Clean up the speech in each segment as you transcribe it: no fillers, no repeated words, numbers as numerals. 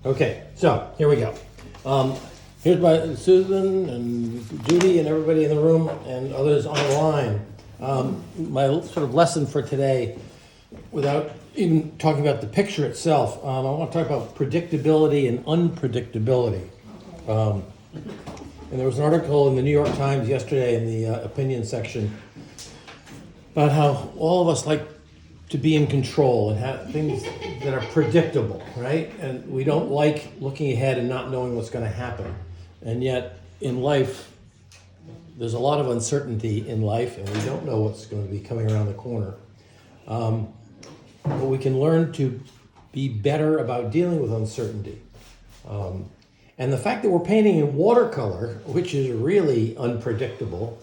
Okay, so here we go. Here's my Susan and Judy and everybody in the room and others online. My sort of lesson for today, without even talking about the picture itself, I want to talk about predictability and unpredictability. And there was an article in the New York Times yesterday in the opinion section about how all of us like to be in control and have things that are predictable, right? And we don't like looking ahead and not knowing what's going to happen. And yet in life, there's a lot of uncertainty in life, and we don't know what's going to be coming around the corner. But we can learn to be better about dealing with uncertainty. And the fact that we're painting in watercolor, which is really unpredictable,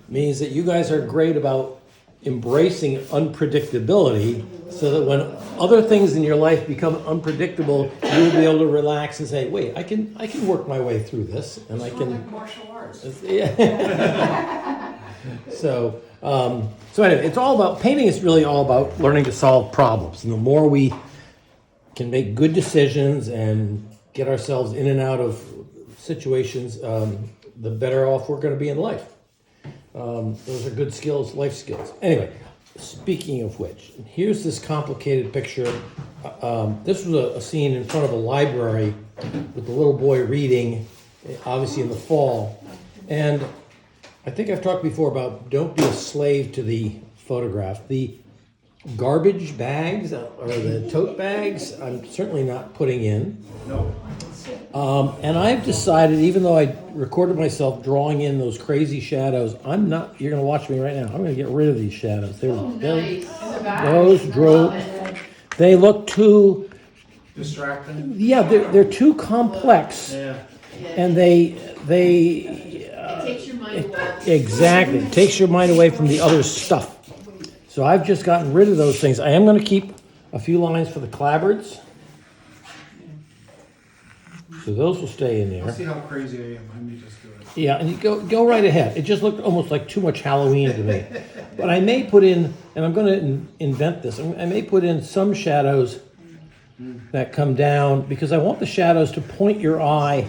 means that you guys are great about embracing unpredictability, so that when other things in your life become unpredictable, you'll be able to relax and say, wait, I can work my way through this, and I can like martial arts. Yeah. So anyway, it's all about, painting is really all about learning to solve problems. And the more we can make good decisions and get ourselves in and out of situations, the better off we're going to be in life. Those are good skills, life skills. Anyway, speaking of which, here's this complicated picture. This was a scene in front of a library with the little boy reading, obviously in the fall. And I think I've talked before about don't be a slave to the photograph. The garbage bags or the tote bags, I'm certainly not putting in. No. And I've decided, even though I recorded myself drawing in those crazy shadows, I'm not, you're going to watch me right now, I'm going to get rid of these shadows. They look too Distracting. Yeah, they're too complex, Yeah. and they It takes your mind away. exactly it takes your mind away from the other stuff. So I've just gotten rid of those things. I am going to keep a few lines for the clapboards, so those will stay in I'll there. see how crazy I am. Let me just do it. Yeah, and you go right ahead. It just looked almost like too much Halloween to me. But I may put in, and I'm going to invent this. I may put in some shadows that come down, because I want the shadows to point your eye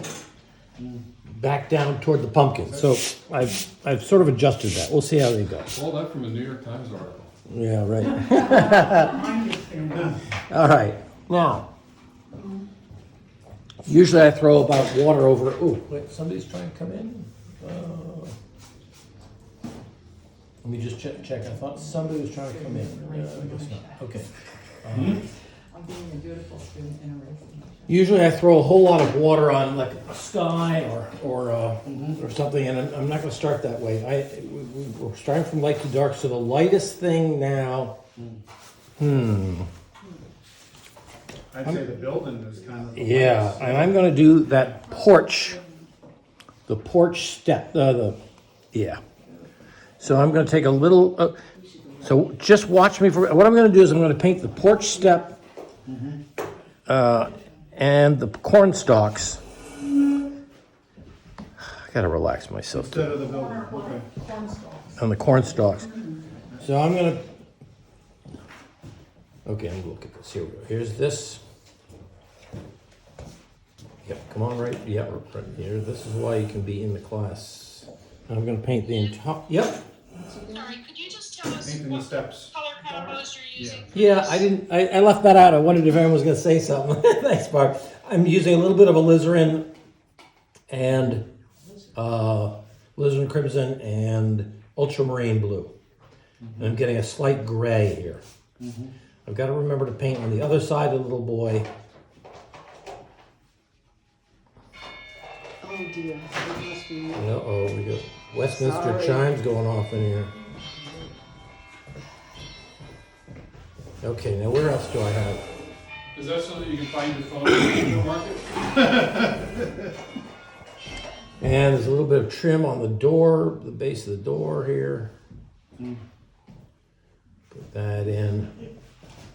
back down toward the pumpkin. So I've sort of adjusted that. We'll see how they go. All that from a New York Times article. Yeah, right. All right. Now, usually I throw about water over. Ooh, wait, somebody's trying to come in. Let me just check. I thought somebody was trying to come in. I guess not. Okay. I'm being a dutiful student in a race. Usually I throw a whole lot of water on like a sky or something, and I'm not going to start that way. We're starting from light to dark, so the lightest thing now. I'd say the building is kind of. Yeah, and I'm going to do that porch, the porch step. Yeah. So I'm going to take a little. So just watch me for. What I'm going to do is I'm going to paint the porch step. And the corn stalks. I gotta relax myself Instead too. of the building. Okay. On the corn stalks. So I'm gonna. Okay, I'm gonna look at this. Here we go. Here's this. Yep, come on, right. Yeah, right here. This is why you can be in the class. I'm gonna paint the entire. Yep. Sorry, could you just tell us Painting the what steps. color combos you're using? Yeah, I didn't. I left that out. I wondered if everyone was gonna say something. Thanks, Barb. I'm using a little bit of alizarin and alizarin crimson and ultramarine blue. And I'm getting a slight gray here. I've got to remember to paint on the other side of the little boy. Oh dear, it must be. Uh-oh, we got Westminster Sorry. chimes going off in here. Okay, now where else do I have? Is that so that you can find your phone in the supermarket? And there's a little bit of trim on the door, the base of the door here. Put that in.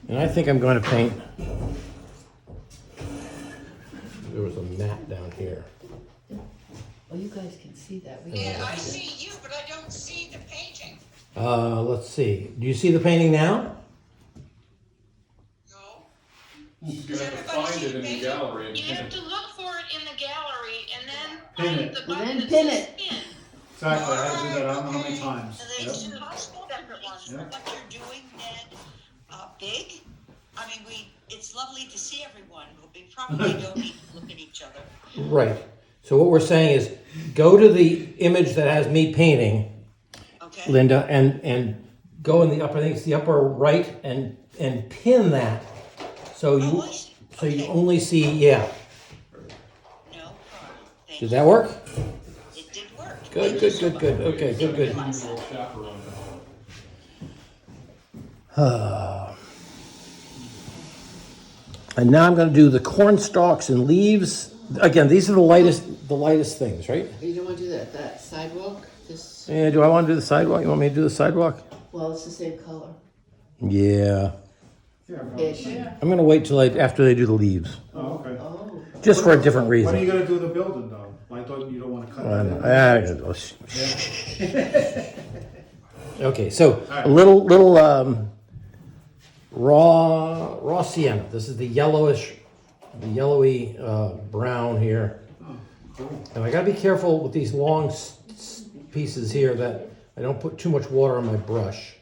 And I think I'm going to paint. There was a mat down here. Oh, you guys can see that. We Yeah, can't I see see you, but I don't see the painting. Let's see. Do you see the painting now? No. She's Does gonna have to everybody find find it in the gallery and You pin have it. to look for it in the gallery and then Pin find it. the Well, button then that pin says it. pin. Exactly, I had to do that, I don't know how many Okay. times. Are they Yep. two separate ones? Yeah. What you're doing, Ned, big? I mean, it's lovely to see everyone, but we probably don't need to look at each other. Right. So what we're saying is, go to the image that has me painting, Okay? Linda, and go in the upper, I think it's the upper right, and pin that. So you, Oh, I see. so you Okay. only see, yeah. No problem. Thank Did you. that work? It did work. Good, Thank good, you so good, good. much. Okay, good, good. Usual chaperone. And now I'm going to do the corn stalks and leaves. Again, these are the lightest things, right? You don't want to do that sidewalk, this, Yeah, do I want to do the sidewalk? You want me to do the sidewalk? well, it's the same color. Yeah. Ish. I'm going to wait till after they do the leaves. Oh, okay. Oh, Just for a different When are you reason. gonna do the building though? I thought you don't wanna cut that in. Okay, so a little raw sienna. This is the yellowy brown here. Oh, cool. And I gotta be careful with these long pieces here that I don't put too much water on my brush,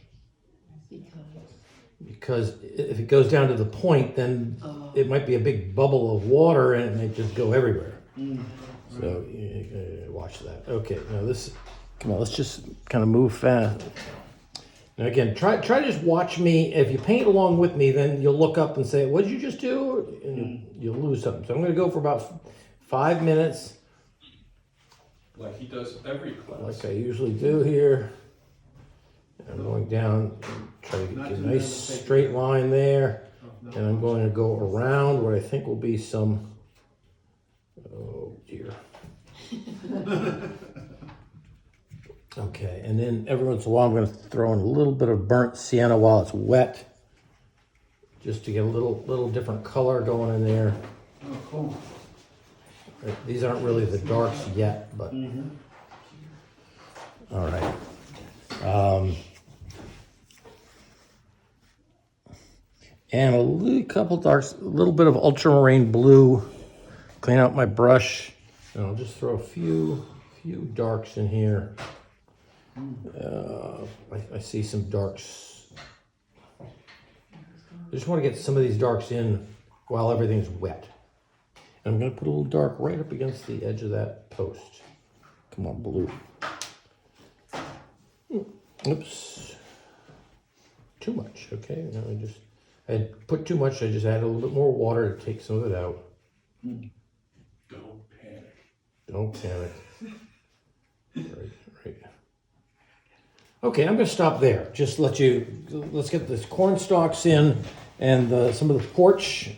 because if it goes down to the point, then it might be a big bubble of water and it may just go everywhere. So watch that. Okay, now come on, let's just kind of move fast. Now again, try to just watch me. If you paint along with me, then you'll look up and say, "What did you just do?" And you'll lose something. So I'm going to go for about 5 minutes, Like he does every class. like I usually do here. I'm going down, try to get a nice straight line there, and I'm going to go around what I think will be some. Oh dear. Okay, and then every once in a while I'm going to throw in a little bit of burnt sienna while it's wet, just to get a little different color going in there. Oh, cool. These aren't really the darks yet, but all right. And couple darks, a little bit of ultramarine blue. Clean out my brush, and I'll just throw a few darks in here. I see some darks. I just want to get some of these darks in while everything's wet. And I'm going to put a little dark right up against the edge of that post. Come on, blue. Oops. Too much, okay. Now I had put too much, I just added a little bit more water to take some of it out. Don't panic. Don't panic. Right. Okay, I'm gonna stop there. Let's get the corn stalks in and some of the porch,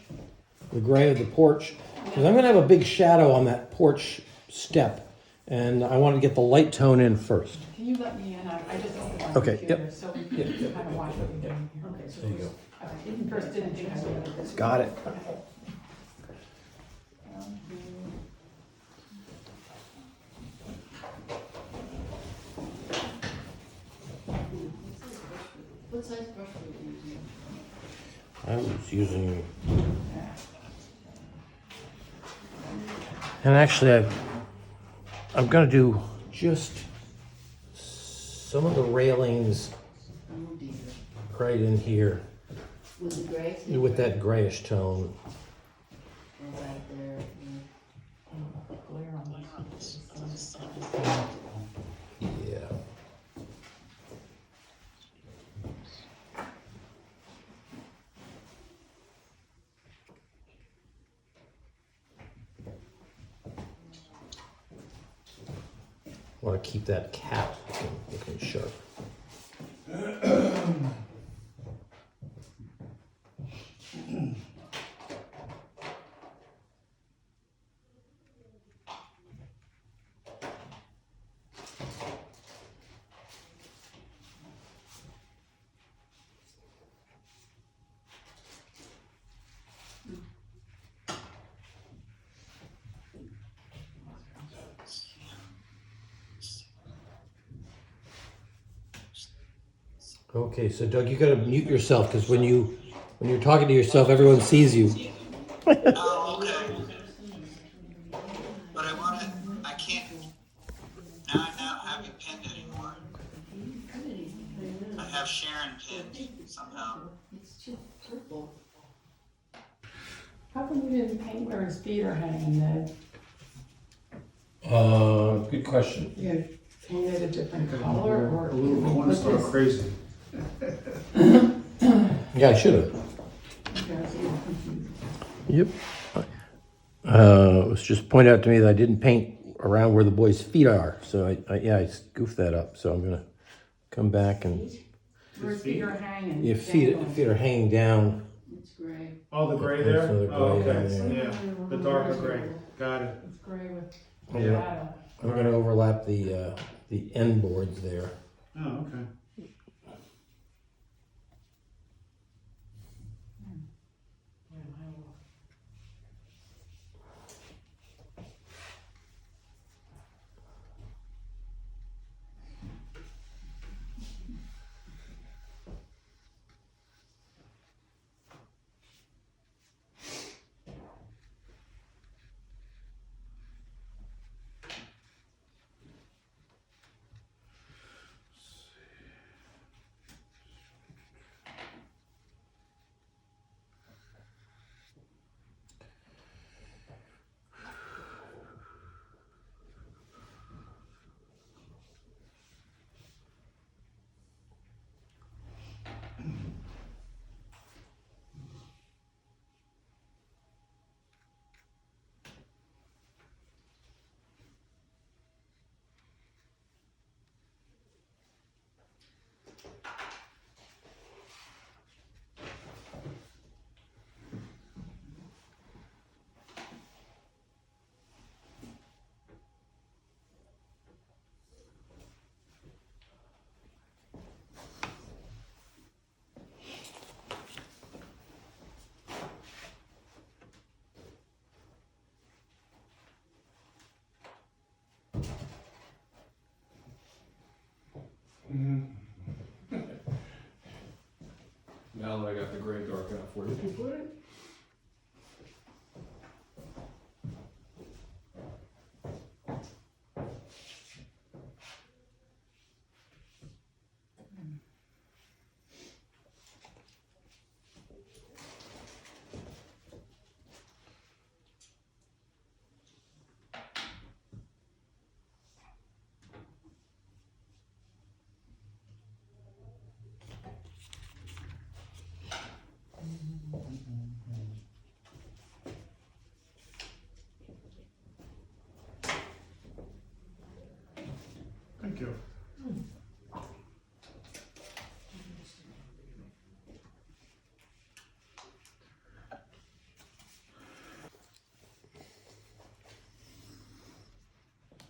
the gray of the porch. Because I'm gonna have a big shadow on that porch step. And I want to get the light tone in first. can you let me in? I just opened my Okay, computer, yep. so we can kind of watch what you're doing here. Okay, so There you go. I first didn't think I would. Got it. What size brush were you using? I was using, and actually I'm gonna do just some of the railings Oh dear. right in here Was it gray? with that grayish tone. Was that there? Glare on this. Yeah. Want to keep that cap looking sharp. Okay, so Doug, you gotta mute yourself because when you're talking to yourself, everyone sees you. Oh, okay. But I can't, now I'm not having pinned anymore. I have Sharon pinned somehow. How come you didn't paint where his feet are hanging, Ned? Good question. You painted a different color or? A little corn star With crazy. Yeah, I should have. this- Okay, I was a little confused. Yep. It was just pointed out to me that I didn't paint around where the boys' feet are, so I goofed that up. So I'm gonna come back and Where his feet are hanging. your dangling. feet are hanging down. It's gray. Oh, the gray There's there? another gray Oh, down okay, there. yeah, the darker gray, got it. It's gray with Yeah. shadow. I'm gonna overlap the end boards there. Oh, okay. Now that I got the gray dark enough for you. Did you put it? Thank you.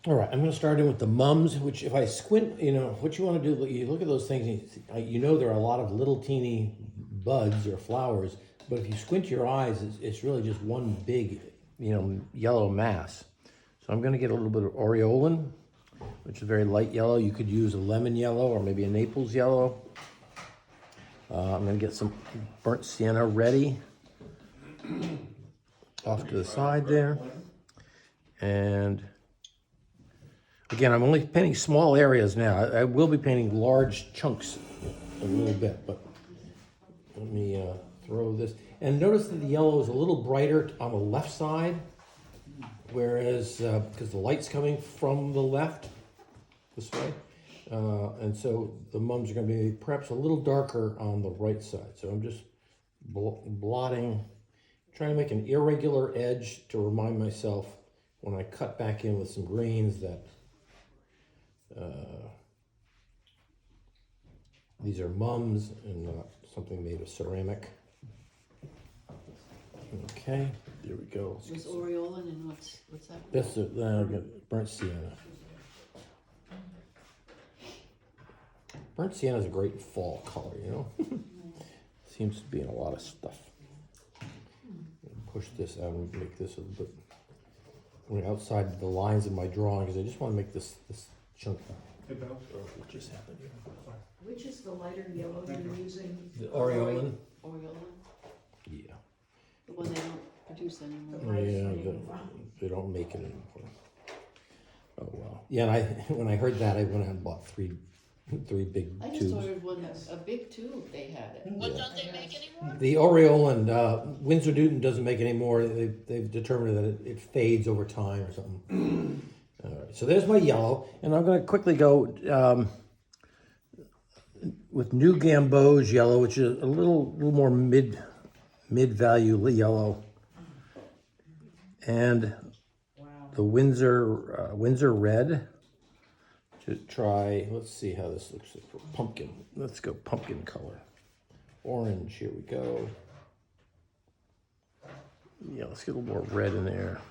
All right, I'm going to start in with the mums, which if I squint, what you want to do, you look at those things, and you know there are a lot of little teeny buds or flowers, but if you squint your eyes, it's really just one big, yellow mass. So I'm going to get a little bit of aureolin, which is very light yellow. You could use a lemon yellow or maybe a Naples yellow. I'm going to get some burnt sienna ready off to the side there. And again, I'm only painting small areas now. I will be painting large chunks in a little bit, but let me throw this. And notice that the yellow is a little brighter on the left side, whereas, because the light's coming from the left, this way. And so the mums are going to be perhaps a little darker on the right side. So I'm just blotting, trying to make an irregular edge to remind myself when I cut back in with some greens that these are mums and not something made of ceramic. Okay, there we go. Was aureolin and what's that? That's burnt sienna. Burnt sienna is a great fall color, Seems to be in a lot of stuff. Push this out and make this a little bit outside the lines of my drawing because I just want to make this chunk. Hey, Bill. What just happened here? Which is the lighter yellow you're using? The aureolin. Aureolin, Yeah. the one they don't produce anymore. they don't make it anymore. Oh wow. Yeah, and I when I heard that, I went out and bought three big I just tubes. ordered one, a big tube, they had it. What don't they make anymore? The Oriole and Windsor Newton doesn't make anymore. They've determined that it fades over time or something. All right, so there's my yellow, and I'm going to quickly go with New Gamboge yellow, which is a little more mid value yellow, and the Windsor red. To try, let's see how this looks for pumpkin. Let's go pumpkin color. Orange, here we go. Yeah, let's get a little more red in there.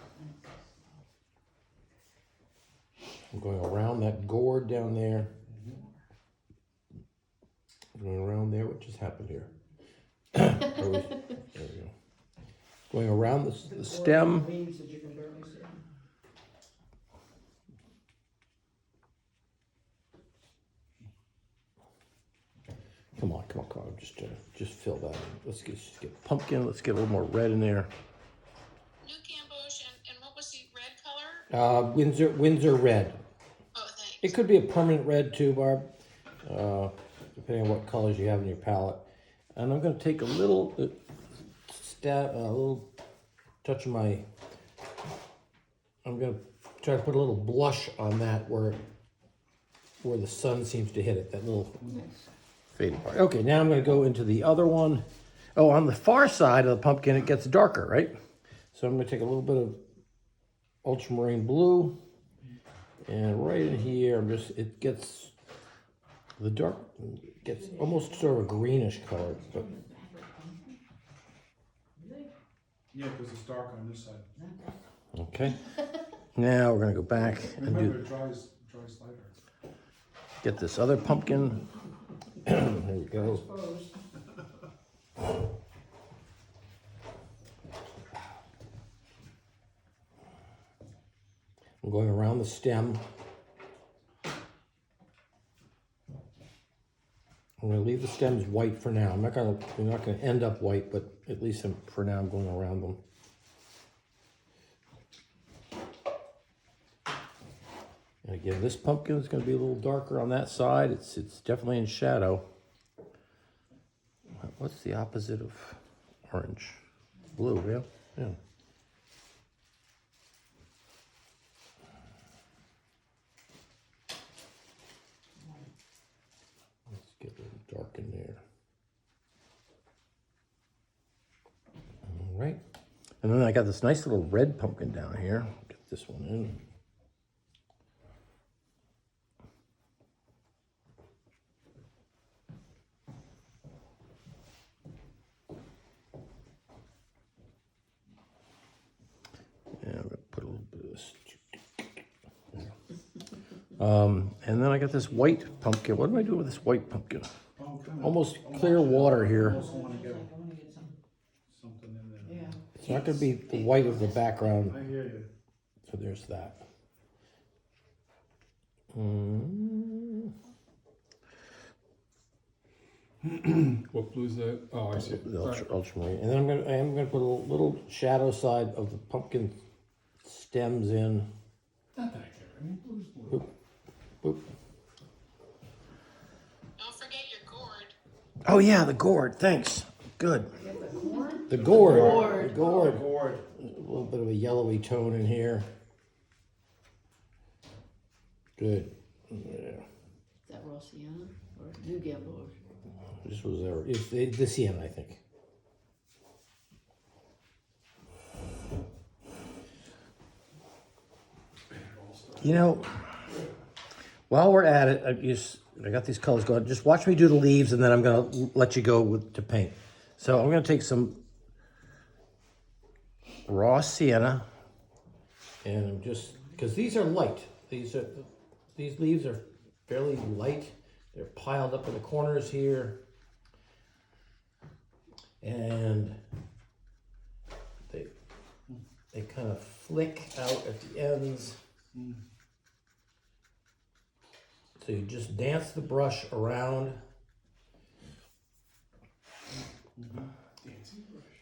I'm going around that gourd down there. Going around there, what just happened here? There we go. Going around the stem. Come on, just fill that in. Let's just get pumpkin, let's get a little more red in there. New Gamboge and what was the red color? Windsor red. Oh, thanks. It could be a permanent red too, Barb, depending on what colors you have in your palette. And I'm going to take a little little touch of my. I'm going to try to put a little blush on that where the sun seems to hit it. That little faded part. Okay, now I'm going to go into the other one. Oh, on the far side of the pumpkin, it gets darker, right? So I'm going to take a little bit of ultramarine blue. And right in here, it gets almost sort of a greenish color. But Yeah, because it's dark on this side. okay. Now we're gonna go back and Remember, it dries lighter. get this other pumpkin. There we go. I'm going around the stem. I'm going to leave the stems white for now. They're not going to end up white, but at least for now I'm going around them. And again, this pumpkin is going to be a little darker on that side. It's definitely in shadow. What's the opposite of orange? Blue, yeah. Get a little dark in there. All right. And then I got this nice little red pumpkin down here. Get this one in. And I'm going to put a little bit of this. And then I got this white pumpkin. What am I doing with this white pumpkin? Almost clear water here. Also want to get something in there. Yeah. It's not going to be the white of the background. I hear you. So there's that. What blue is that? Oh, I see. The ultramarine. And then I am gonna put a little shadow side of the pumpkin stems in. Not that I care. I mean, blue's blue. Boop. Don't forget your gourd. Oh yeah, the gourd. Thanks. Good. The gourd. The gourd. Gourd. A little bit of a yellowy tone in here. Good. Yeah. Is that raw sienna or New Gamboge? This was there. It's the sienna, I think. You know, while we're at it, I got these colors going. Just watch me do the leaves, and then I'm gonna let you go to paint. So I'm gonna take some raw sienna, and I'm just because these are light. These leaves are fairly light. They're piled up in the corners here, and they kind of flick out at the ends. So you just dance the brush around.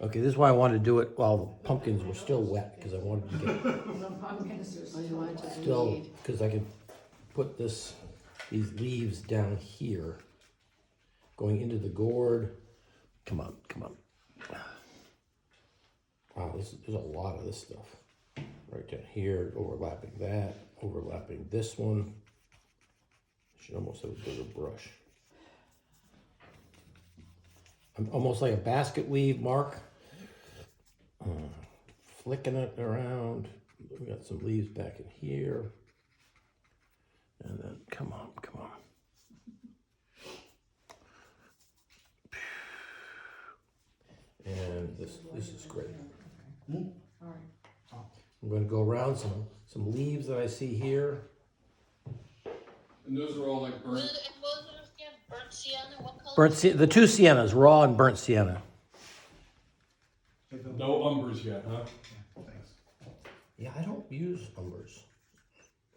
Okay, this is why I wanted to do it while the pumpkins were still wet, because I wanted to get The pumpkins are Oh, you want to still, bleed. because I could put these leaves down here, going into the gourd. Come on, come on. Wow, there's a lot of this stuff. Right down here, overlapping that, overlapping this one. Should almost have a bigger brush. I'm almost like a basket weave, Mark. Flicking it around. We got some leaves back in here. And then, come on, come on. And this is great. all right. I'm going to go around some leaves that I see here. And those are all like And burnt. what was it again? Burnt sienna? What color? The two siennas, raw and burnt sienna. Hey, Bill. No umbers yet, huh? Yeah, thanks. Yeah, I don't use umbers.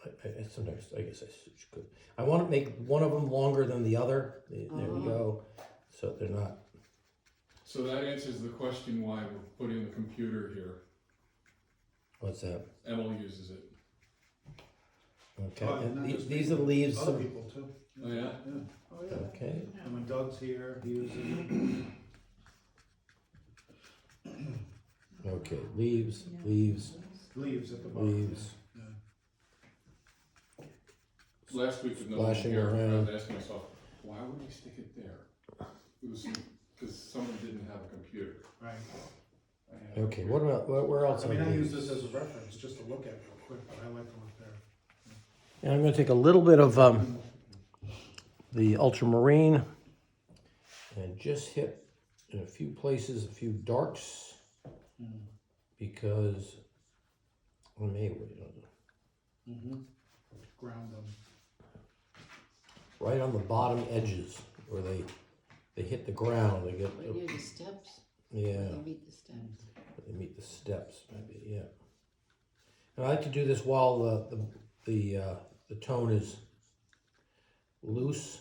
I sometimes, I guess I could. I want to make one of them longer than the other. There we go. So they're not. So that answers the question why we're putting the computer here. What's that? Emil uses it. Okay. Oh, And not just these me, are the leaves. Other people too. Oh, yeah? Oh, yeah. Okay. And when Doug's here, he uses it. Okay. Leaves. Leaves. Leaves at the bottom. Leaves. Yeah. Last week with no Splashing one here, I around. was asking myself, why would we stick it there? It was because someone didn't have a computer. Right. I had a Okay. computer. What about where else? I mean, are I use leaves? this as a reference, just to look at real quick, but I like to look there. And I'm going to take a little bit of the ultramarine and just hit in a few places, a few darks, because I may Mm-hmm. Ground them. right on the bottom edges where they hit the ground. They get Right near the steps. yeah, They meet the steps. they meet the steps maybe yeah. And I like to do this while the tone is loose,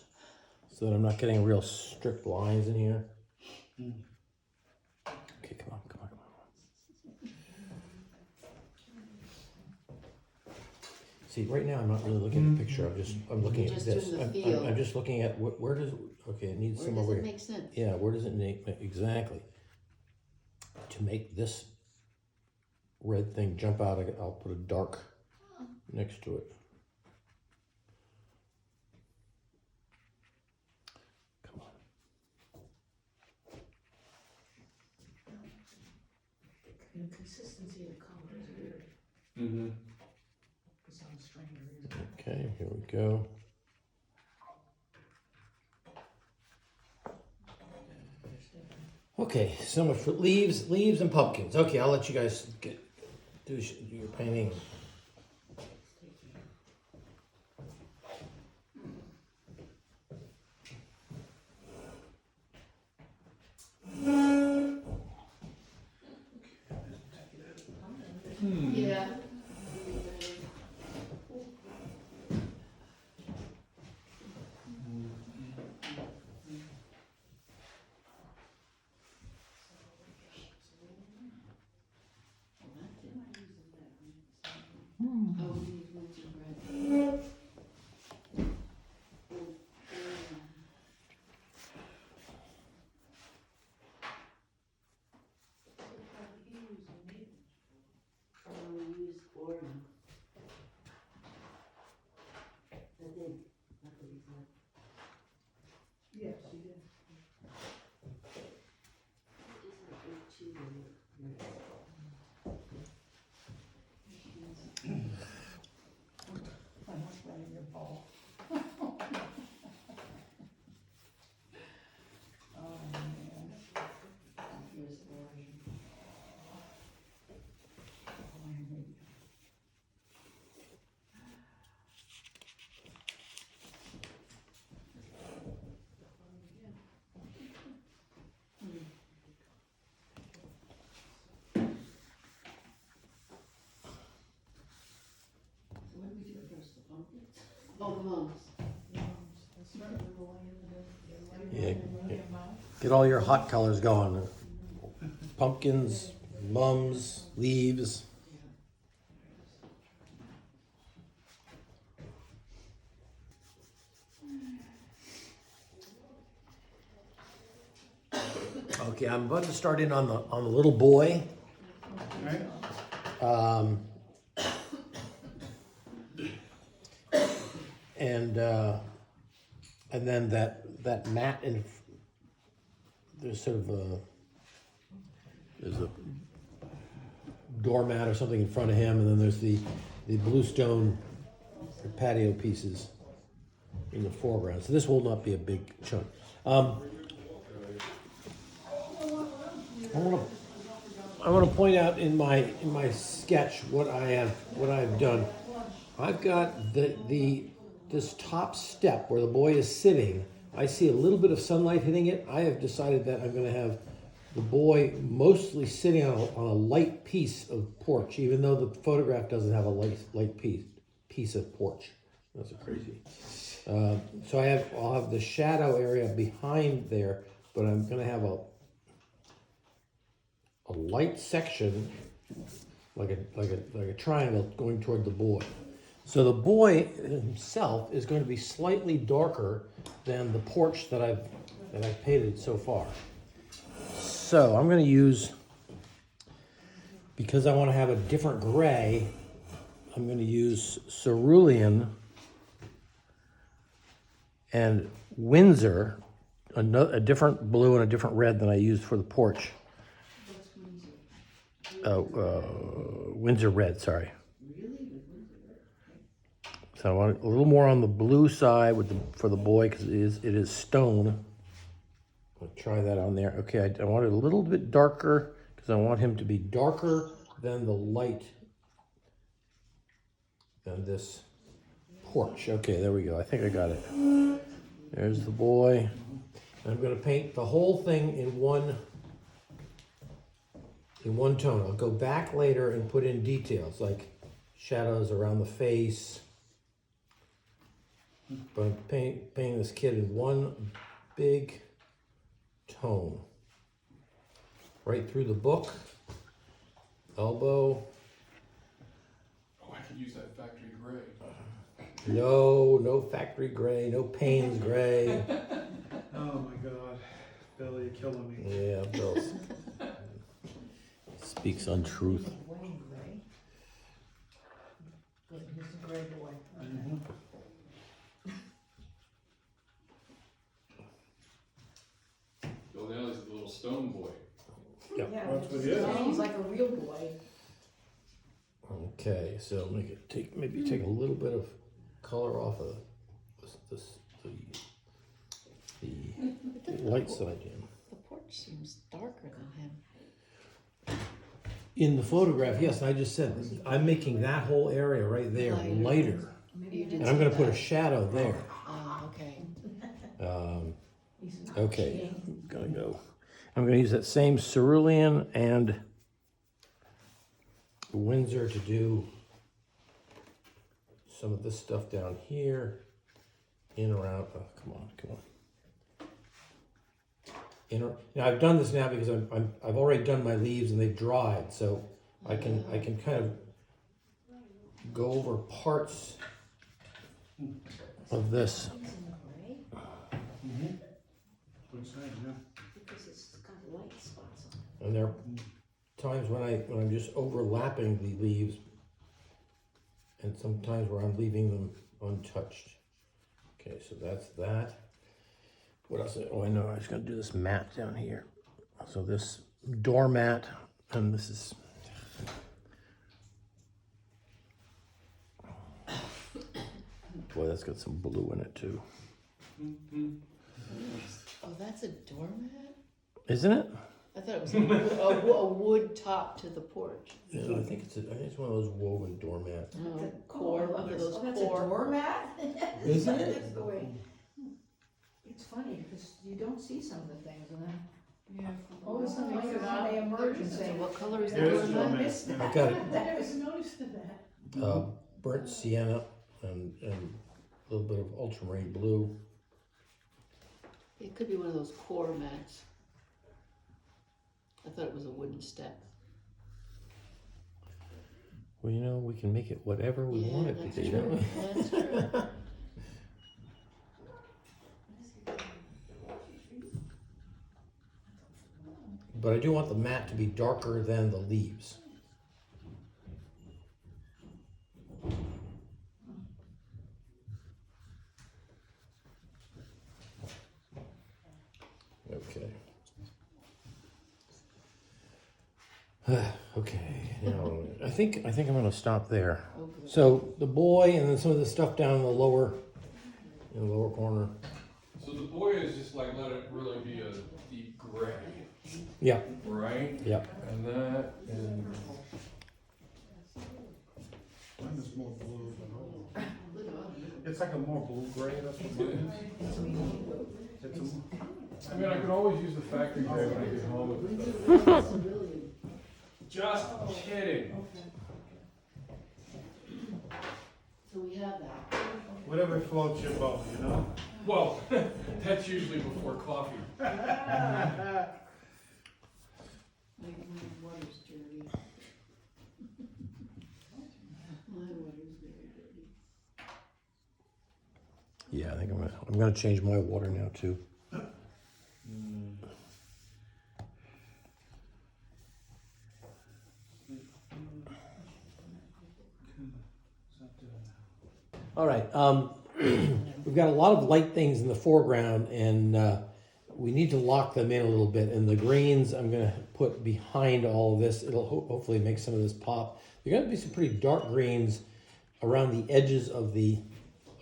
so that I'm not getting real strict lines in here. Okay, come on, come on, come on. See, right now I'm not really looking at the picture. I'm looking You're at just this. doing the I'm feel. just looking at where does okay it needs Where some does over it here. make sense? Yeah, where does it make exactly? To make this red thing jump out, I'll put a dark next to it. Come on. And consistency of color is weird. Mm-hmm. For some strange reason. Okay, here we go. Okay, so much for leaves and pumpkins. Okay, I'll let you guys do your painting. Yeah. Oh, we use red. We use Oregon. That did, not the reason. Yes, you did. Just like wk2 in it. I'm not running your ball. Oh, man. Here's Oregon. What did we do first, the pumpkins? Oh, the mums. Yeah, get all your hot colors going. pumpkins, mums, leaves. Okay, I'm about to start in on the little boy. Right? Um, and then that mat in there's sort of there's a doormat or something in front of him, and then there's the bluestone patio pieces in the foreground. So this will not be a big chunk. I want to point out in my sketch what I've done. I've got this top step where the boy is sitting. I see a little bit of sunlight hitting it. I have decided that I'm going to have the boy mostly sitting on a light piece of porch, even though the photograph doesn't have a light piece of porch. That's crazy. So I'll have the shadow area behind there, but I'm going to have a light section, like a triangle going toward the boy. So the boy himself is going to be slightly darker than the porch that I've painted so far. So I'm going to use, because I want to have a different gray, I'm going to use cerulean and Windsor, a different blue and a different red than I used for the porch. Windsor red, sorry. So I want a little more on the blue side for the boy, because it is stone. I'll try that on there. Okay, I want it a little bit darker because I want him to be darker than the light than this porch. Okay, there we go. I think I got it. There's the boy. And I'm going to paint the whole thing in one tone. I'll go back later and put in details like shadows around the face. But I'm painting this kid in one big tone. Right through the book, elbow. Oh, I could use that factory gray. No factory gray, no Payne's gray. Oh my God, Billy, you're killing me. Yeah, Bill speaks untruth. Good, he's a great boy. Bill now he's a little stone boy. Yeah, That's what he is. he's like a real boy. Okay, so maybe take a little bit of color off of the light side, Jim. The porch seems darker than him. In the photograph, yes, I just said I'm making that whole area right there lighter, You did and I'm say going to put a that. shadow there. Oh, okay. Okay, I'm gonna use that same cerulean and Windsor to do some of this stuff down here, in around. Oh, come on. Now I've done this now because I've already done my leaves and they've dried, so I can kind of go over parts of this. Which side, yeah. Because it's got light spots on it. And there are times when I'm just overlapping the leaves, and sometimes where I'm leaving them untouched. Okay, so that's that. What else? Oh, I know. I was going to do this mat down here. So this doormat, and this is. Boy, that's got some blue in it too. Oh, that's a doormat? Isn't it? I thought it was a wood top to the porch. Yeah, I think it's one of those woven doormats. Oh, core, one of those That's a core. doormat? Isn't it? That's the way. It's funny because you don't see some of the things and then Yeah. all of a sudden later on they emerge and say, So what color is the Here's the doormat? doormat. missed that. I got it. I never noticed that. Burnt sienna and a little bit of ultramarine blue. It could be one of those core mats. I thought it was a wooden step. Well, you know, we can make it whatever we want it that's to be, true. don't we? That's true. But I do want the mat to be darker than the leaves. Okay. Okay. Now, I think I'm gonna stop there. Okay. So the boy and then some of the stuff down in the lower corner. So the boy is just like, let it really be a deep gray, Yeah. right? Yeah. And that, and Mine is more blue than old. It's like a more blue gray, that's what mine is. It's a, I mean, I could always use the factory gray when I get home. Just kidding. So we have that. whatever floats your boat, you know? Well, that's usually before coffee. My water's dirty. My water's very dirty. Yeah, I think I'm gonna change my water now too. All right, we've got a lot of light things in the foreground, and we need to lock them in a little bit. And the greens I'm gonna put behind all of this. It'll hopefully make some of this pop. There are gonna be some pretty dark greens around the edges of the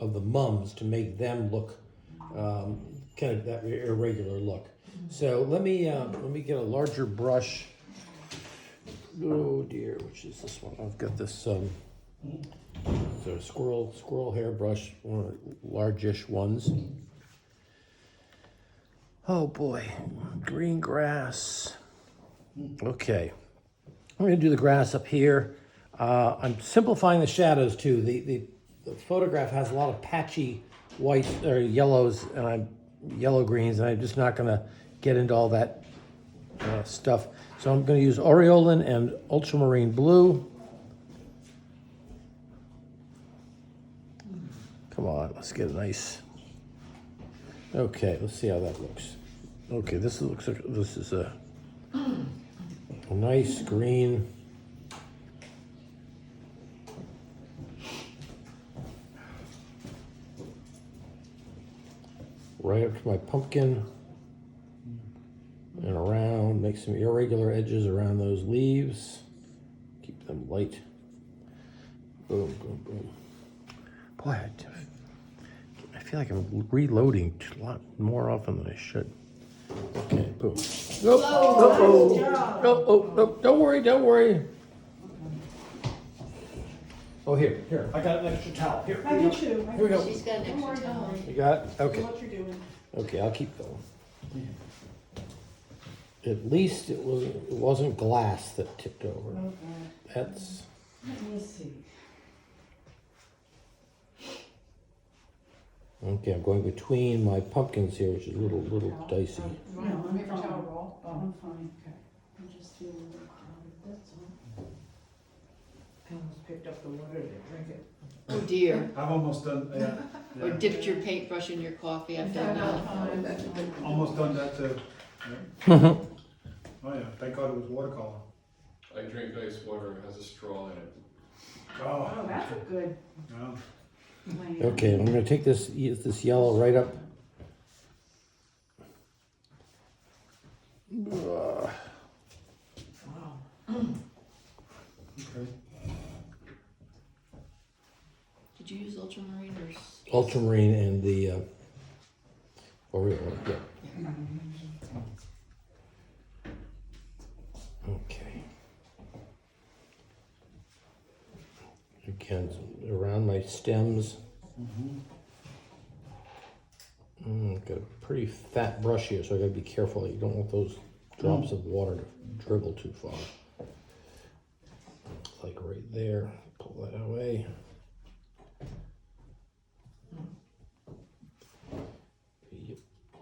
mums to make them look kind of that irregular look. So let me get a larger brush. Oh dear, which is this one? I've got this so squirrel hair brush, one of the largish ones. Oh boy, green grass. Okay, I'm going to do the grass up here. I'm simplifying the shadows too. The photograph has a lot of patchy whites or yellows and yellow greens, and I'm just not going to get into all that stuff. So I'm going to use aureolin and ultramarine blue. Come on, let's get a nice. Okay, let's see how that looks. Okay, this looks like this is a nice green. Right up to my pumpkin and around, make some irregular edges around those leaves. Keep them light. Boom, boom, boom. Boy, I feel like I'm reloading a lot more often than I should. Okay, boom. Oh, don't worry, don't worry. Oh, here, I got an extra towel. Here, I do too. Here we go. She's got an Don't worry, extra don't towel. worry. You got it? Okay. Do what you're doing. Okay, I'll keep going. At least it wasn't glass that tipped over. Okay. That's Let me see. okay. I'm going between my pumpkins here, which is a little dicey. You want a paper towel roll? Oh, I'm fine. Okay. I'm just feeling a little crowded, that's all. I almost picked up the water to drink it. Oh dear. I've almost done, Or dipped your paintbrush in your coffee, I've done that. almost done that too. Oh yeah, thank God it was watercolor. I drink ice water, it has a straw in it. Oh, that's a good Yeah. plan. Okay, I'm going to take this yellow right up. Wow. Okay. Did you use ultramarine or? Ultramarine and the Oreo. Yeah. Okay. Again, around my stems. Got a pretty fat brush here, so I gotta be careful. You don't want those drops of water to dribble too far. Like right there. Pull that away.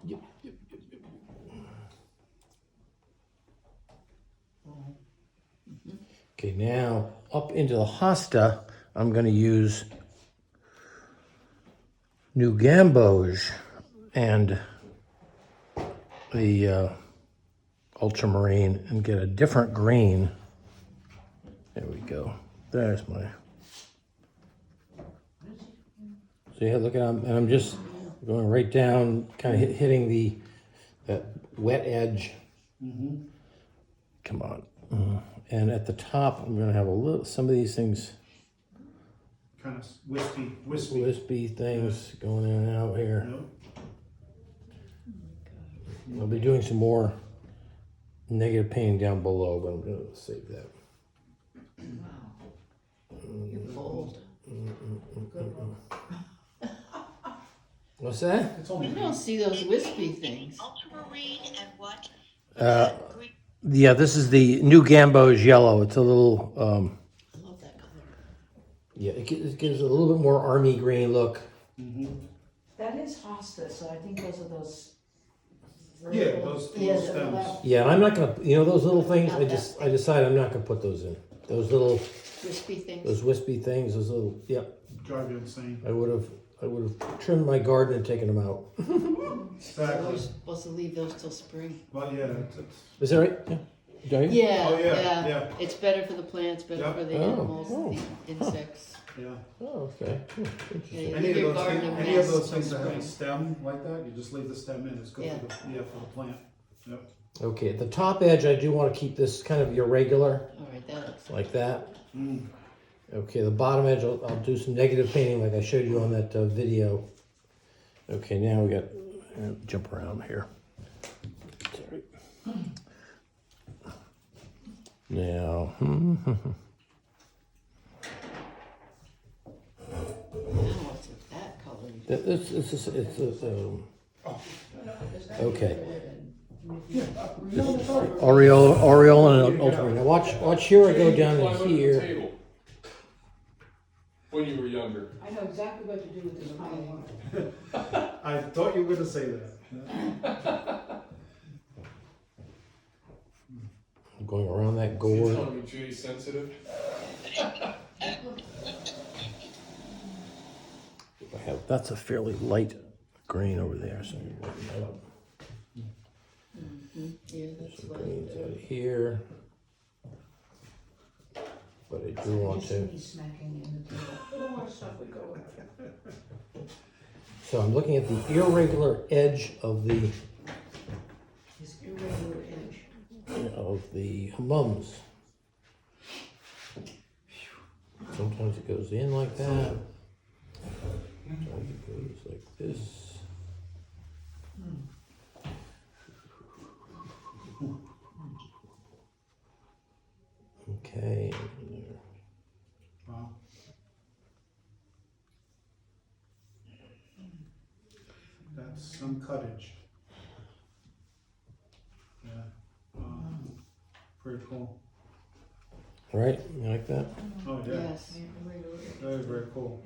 Yep. now up into the hosta, I'm going to use New Gamboge and the ultramarine and get a different green. There we go. There's my. So yeah, look at I'm just going right down, kind of hitting that wet edge. Come on. And at the top, I'm going to have some of these things, Kind of wispy. wispy things going in and out here. Yep. I'll be doing some more negative painting down below, but I'm going to save that. You're bold. What's that? It's I only don't see those wispy things. Ultramarine and what? Green. Yeah, this is the New Gamboge yellow. It's a little, I love that color. yeah, it gives a little bit more army green look. That is hosta, so I think those are those. Yeah, those Yeah, little the stems. left Yeah, and I'm not gonna, those little things, I decided I'm not gonna put those in. Those little, Wispy things. those wispy things, those little, yep. Drive you insane. I would have trimmed my garden and taken them out. So Exactly. we're supposed to leave those till spring. But yeah, Is that right? Yeah. Did I- Yeah, Oh, yeah. It's better for the plants, better Yep. for the Oh, animals, oh. the insects. yeah. Oh, okay. Yeah, Interesting. you Any leave of your those garden things, a any of mess those till things that have a spring. stem like that, you just leave the stem in. It's good Yeah. for the plant. Yep. Okay, at the top edge, I do want to keep this kind of irregular, All right, that looks. like that. Mm. Okay, the bottom edge, I'll do some negative painting like I showed you on that video. Okay, now we got, jump around here. Sorry. Now, Now it's that color. okay. Aureola and ultramarine. Now watch here. I go down Climb in under the here. table when you were younger. I know exactly what to do with this pile. I thought you were going to say that. I'm going around that You're gourd. telling me Judy's sensitive? That's a fairly light green over there, so I'm working that up. Yeah, that's Some what. greens out of here. But I do want Just to. me smacking in the table. Little more stuff would go with it. So I'm looking at the irregular edge of the This irregular edge. mums. Sometimes it goes in like that. Sometimes it goes like this. Okay. Wow. That's some cuttage. Yeah. Pretty cool. All right, you like that? Oh yeah. Yes. Very, very cool.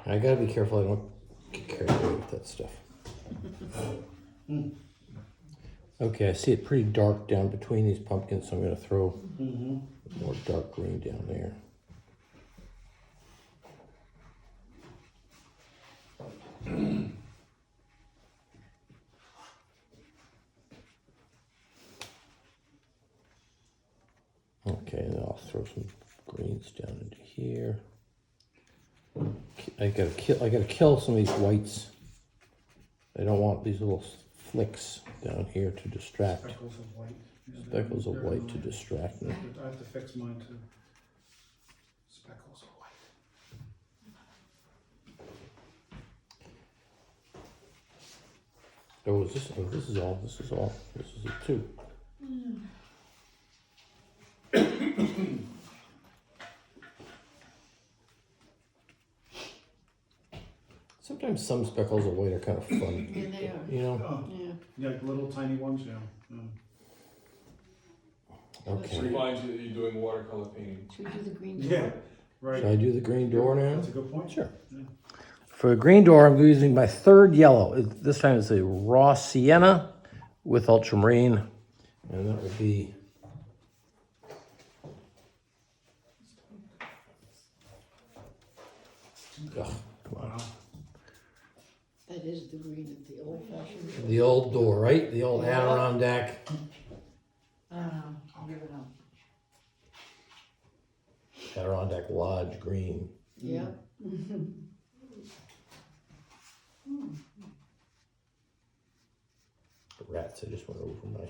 I gotta be careful I don't get carried away with that stuff. Okay, I see it pretty dark down between these pumpkins, so I'm gonna throw more dark green down there. Okay, and then I'll throw some greens down into here. I gotta kill some of these whites. I don't want these little flicks down here to distract. Speckles of white. Yeah, Speckles of they're white to annoying. distract me. I have to fix mine too. Speckles of white. Oh, is this? Oh, this is all. This is all. This is it too. Sometimes some speckles of white are kind of fun. Yeah, they are. You know. Oh, Yeah. yeah, little tiny ones, yeah. Okay. reminds you that you're doing watercolor painting. Should we do the green door? Yeah, right. Should I do the green door now? That's a good point. Sure. For a green door, I'm using my third yellow. This time it's a raw sienna with ultramarine, and that will be ugh, come on. Wow. That is the green of the old fashioned. The old door, right? The old Adirondack. I don't know, I'll give it up. Adirondack Lodge green. Yeah. Rats, I just went over my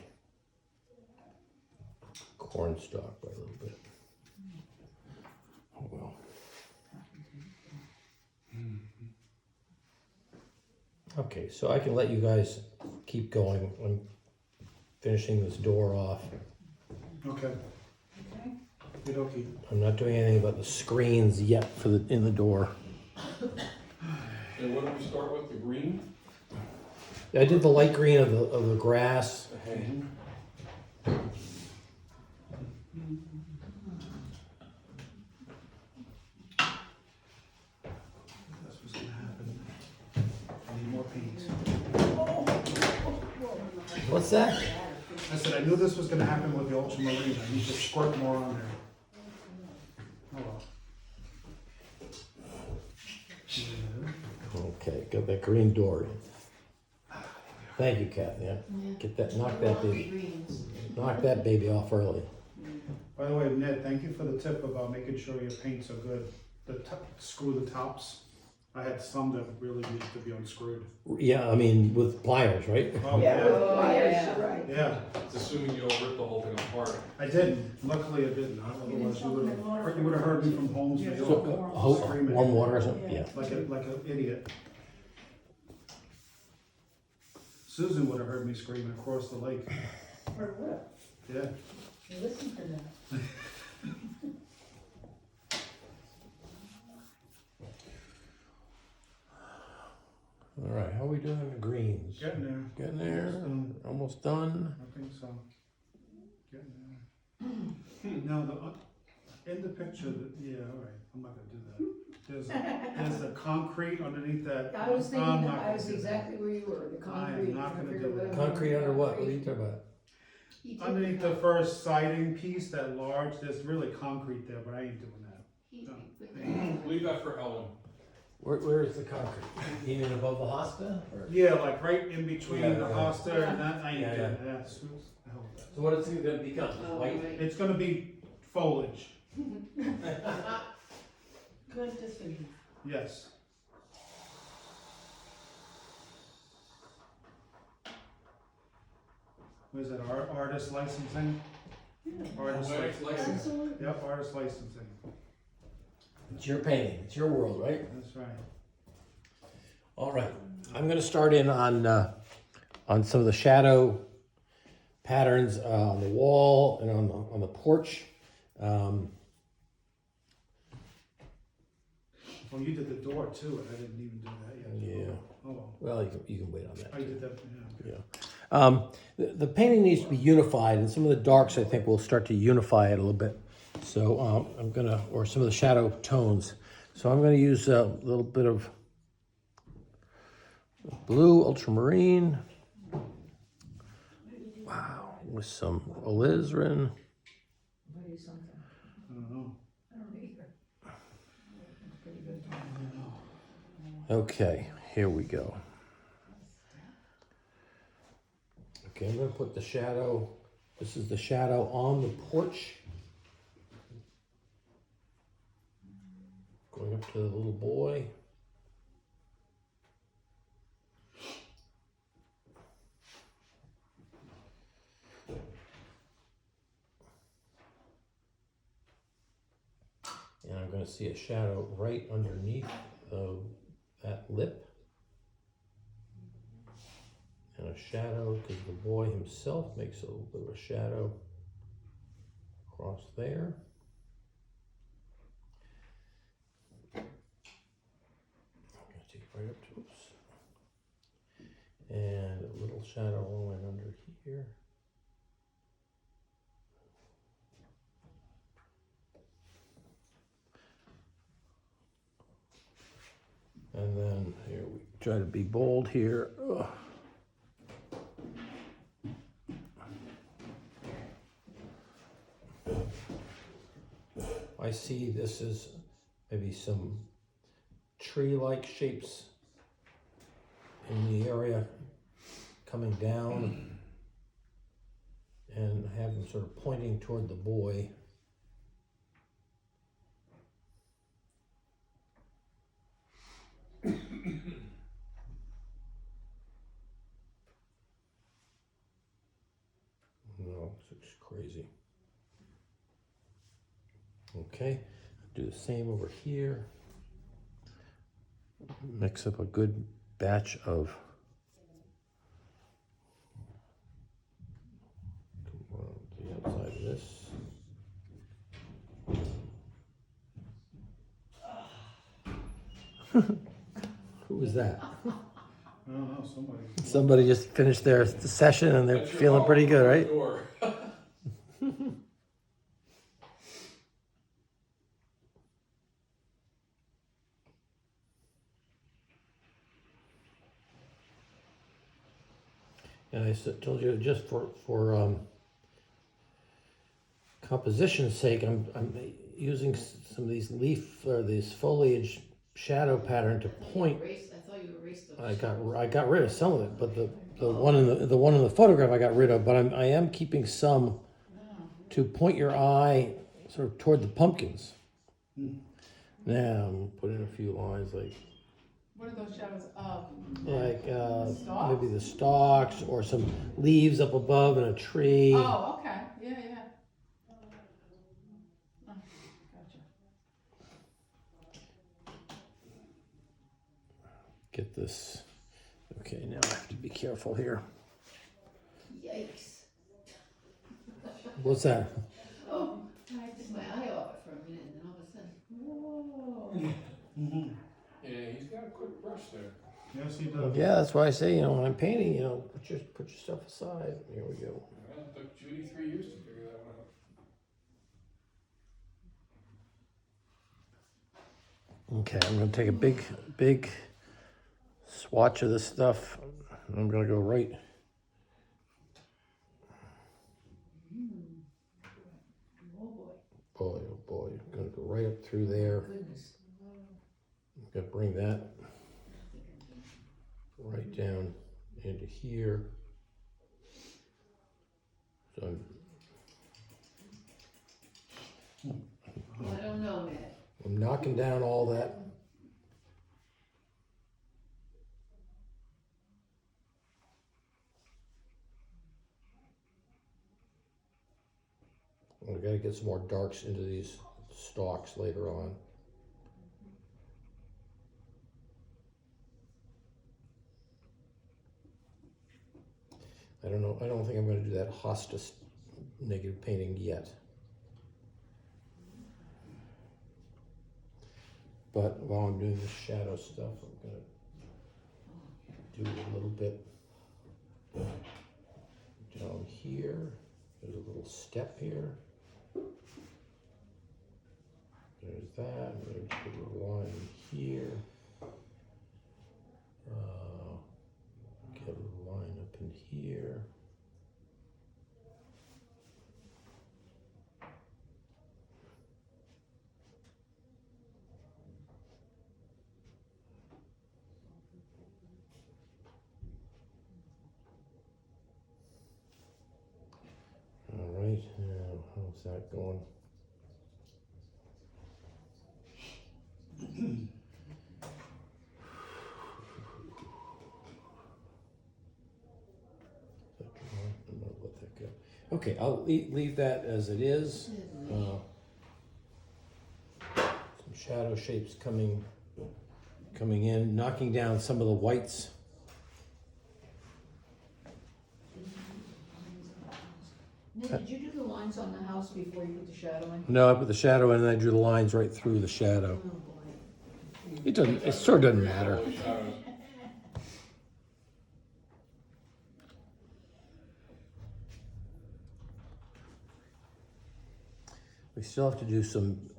cornstalk by a little bit. Oh well. Okay, so I can let you guys keep going. I'm finishing this door off. Okay. Good okey. I'm not doing anything about the screens yet for in the door. And what did we start with, the green? I did the light green of the grass. Okay. That's what's gonna happen. I need more paint. What's that? I said, I knew this was gonna happen with the ultramarine. I need to squirt more on there. Oh well. Okay, got that green door in. Thank you, Kat. Yeah, get that, knock that baby off early. By the way, Ned, thank you for the tip about making sure your paints are good. Screw the tops. I had some that really needed to be unscrewed. Yeah, I mean with pliers, right? Oh, Yeah. yeah. Oh, yeah. Right. Yeah, It's assuming you don't rip the whole thing apart. I didn't. Luckily, I didn't. Otherwise, you would have heard me from Holmes, New So, York, screaming warm water or something. Yeah. like an idiot. Susan would have heard me screaming across the lake. For what? Yeah. Listen to that. All right, how are we doing on the greens? Getting there. Getting there. Almost done. I think so. Getting there. No, in the picture, yeah, all right. I'm not gonna do that. There's a concrete underneath that. I was thinking, I'm not I gonna was do that. exactly where you were, the I am concrete. not gonna figured do that. whatever. Concrete under what? What are you talking about? He did Underneath that. the first siding piece, that large, there's really concrete there, but I ain't doing that. He No. put that. Leave that for Ellen. Where is the concrete? You mean above the hosta? Or? Yeah, like right in between Yeah, the yeah. hosta and that, I ain't Yeah, doing that. Screw the hell with that. So what is it going to become? Oh, White? right. It's gonna be foliage, Good decision. yes. What is that, artist licensing? Artist Poetic license. Absolutely. Yep, artist licensing, It's your painting. It's your world, right? that's right. All right. I'm going to start in on some of the shadow patterns on the wall and on the porch. Well, you did the door too, and I didn't even do that yet. Yeah. Oh, well. Well, you can wait on that. I did that, yeah. Yeah. The painting needs to be unified, and some of the darks I think will start to unify it a little bit. So I'm gonna, or some of the shadow tones. So I'm gonna use a little bit of blue ultramarine. Wow, with some alizarin. What do you something? I don't know. I don't either. It's pretty good. Okay, here we go. Okay, I'm gonna put the shadow, this is the shadow on the porch. Going up to the little boy. And I'm gonna see a shadow right underneath that lip. And a shadow, because the boy himself makes a little bit of a shadow across there. I'm gonna take it right up to, oops. And a little shadow all the way under here. And then here we try to be bold here. Ugh. I see this is maybe some tree-like shapes in the area coming down and have them sort of pointing toward the boy. No, this looks crazy. Okay, do the same over here. Mix up a good batch of the outside of this. Who was that? I don't know, somebody. Somebody just finished their session and they're That's your feeling call. pretty good, Open the right? door. And I told you just for composition's sake, I'm using some of these leaf or this foliage shadow pattern to point. I thought you erased those. I got rid of some of it, but the one in the photograph I got rid of. But I am keeping some to point your eye sort of toward the pumpkins. Now I'm gonna put in a few lines What are those shadows of? Stalks? maybe the stalks or some leaves up above in a tree. Oh, okay, yeah. Oh, gotcha. Get this. Okay, now I have to be careful here. Yikes. What's that? Oh, I took my eye off it for a minute and then all of a sudden, whoa. Yeah, he's got a quick brush there. Yes, he does. Yeah, that's why I say, when I'm painting, put your stuff aside. Here we go. Well, it took Judy 3 years to figure that one out. Okay, I'm gonna take a big swatch of this stuff. I'm gonna go right. Oh boy. Boy, oh boy, I'm gonna go right up through there. Goodness. I'm gonna bring that right down into here. So I don't know, Ned. I'm knocking down all that. I gotta get some more darks into these stalks later on. I don't know. I don't think I'm going to do that hostis negative painting yet. But while I'm doing this shadow stuff, I'm going to do a little bit down here. There's a little step here. There's that. There's a little line here. Get a little line up in here. All right, now how's that going? I'm gonna let that go. Okay, I'll leave that as it is. Some shadow shapes coming in, knocking down some of the whites. Ned, did you do the lines on the house before you put the shadow in? No, I put the shadow in and I drew the lines right through the shadow. Oh boy. It sort of doesn't matter. Holy shadows. We still have to do some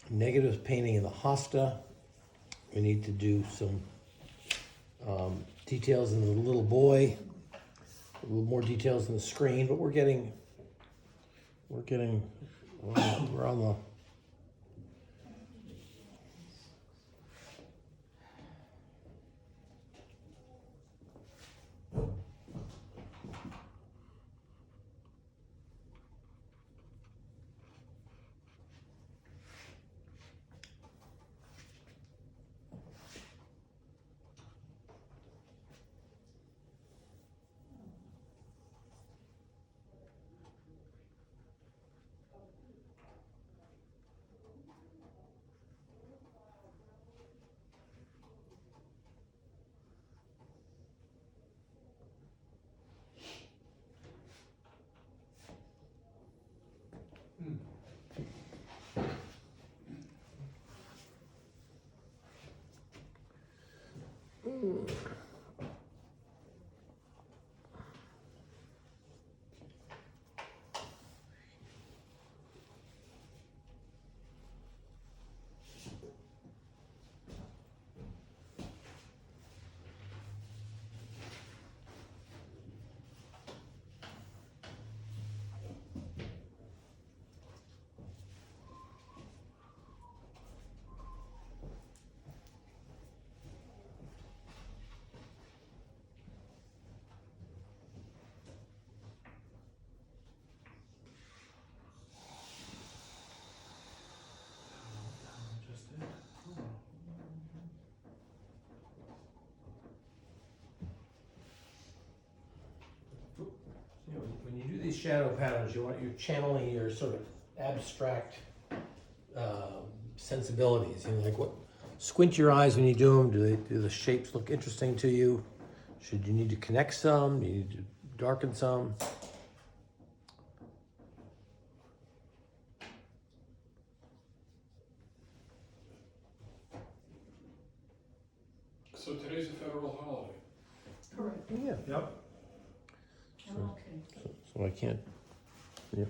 negative painting in the hosta. We need to do some details in the little boy, a little more details in the screen, but we're on the. Just did. You know, when you do these shadow patterns, you're channeling your sort of abstract sensibilities. You know, like what? Squint your eyes when you do them. Do the shapes look interesting to you? Should you need to connect some? Do you need to darken some? So today's a federal holiday. Correct. Yeah. Yep. I'm okay. So I can't. Yeah.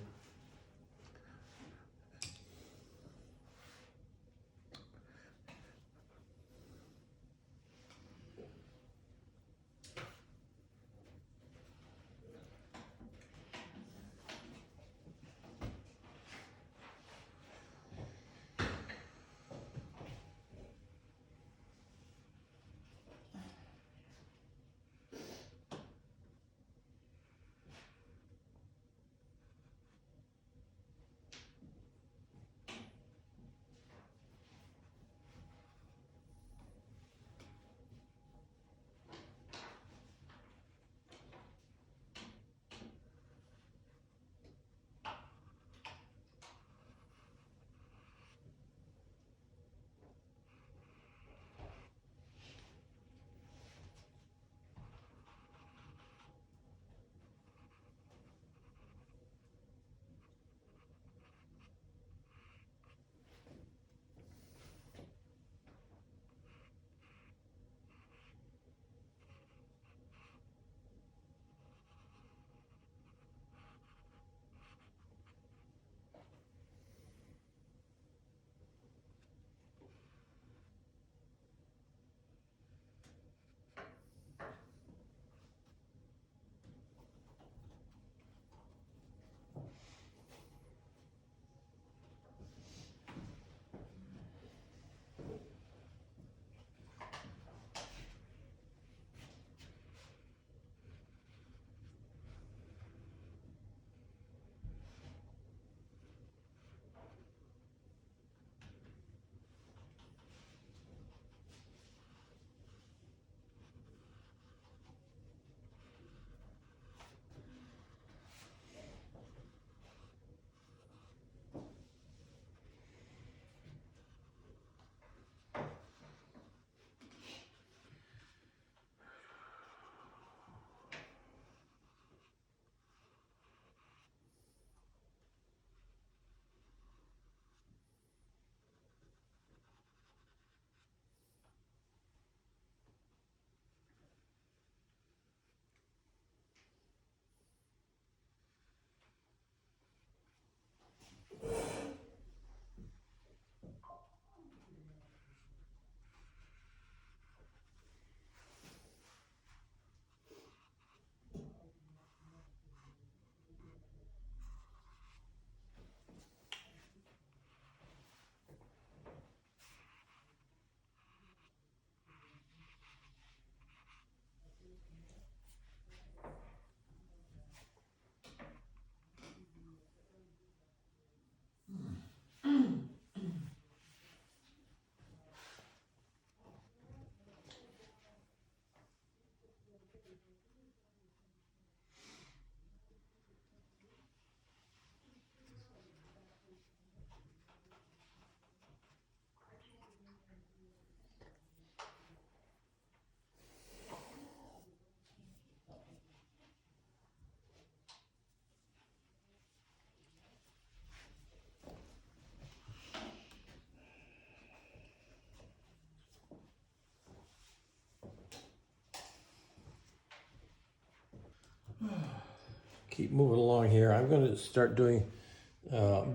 keep moving along here. I'm going to start doing,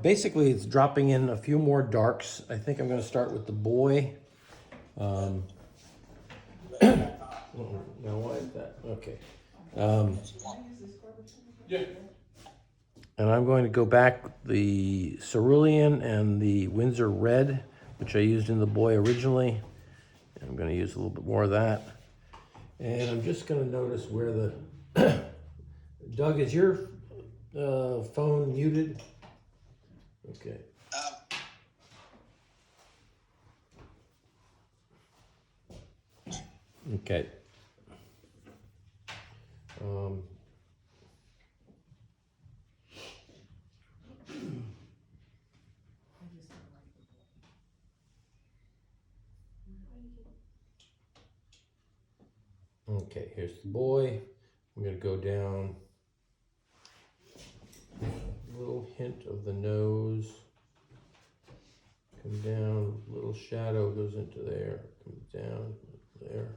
basically it's dropping in a few more darks. I think I'm going to start with the boy. Now why is that? Okay. Yeah. And I'm going to go back the cerulean and the Windsor red, which I used in the boy originally. And I'm going to use a little bit more of that. And I'm just going to notice where the... Doug, is your phone muted? Okay. Okay. Okay, here's the boy. I'm gonna go down a little hint of the nose. Come down, little shadow goes into there, comes down there.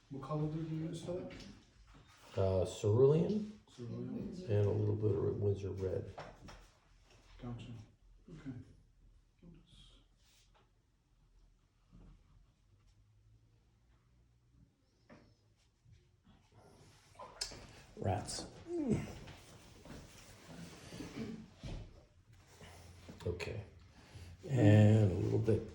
What color did you use for that? Cerulean Cerulean? and a little bit of Windsor red. Gotcha. Okay. Rats. Okay. And a little bit.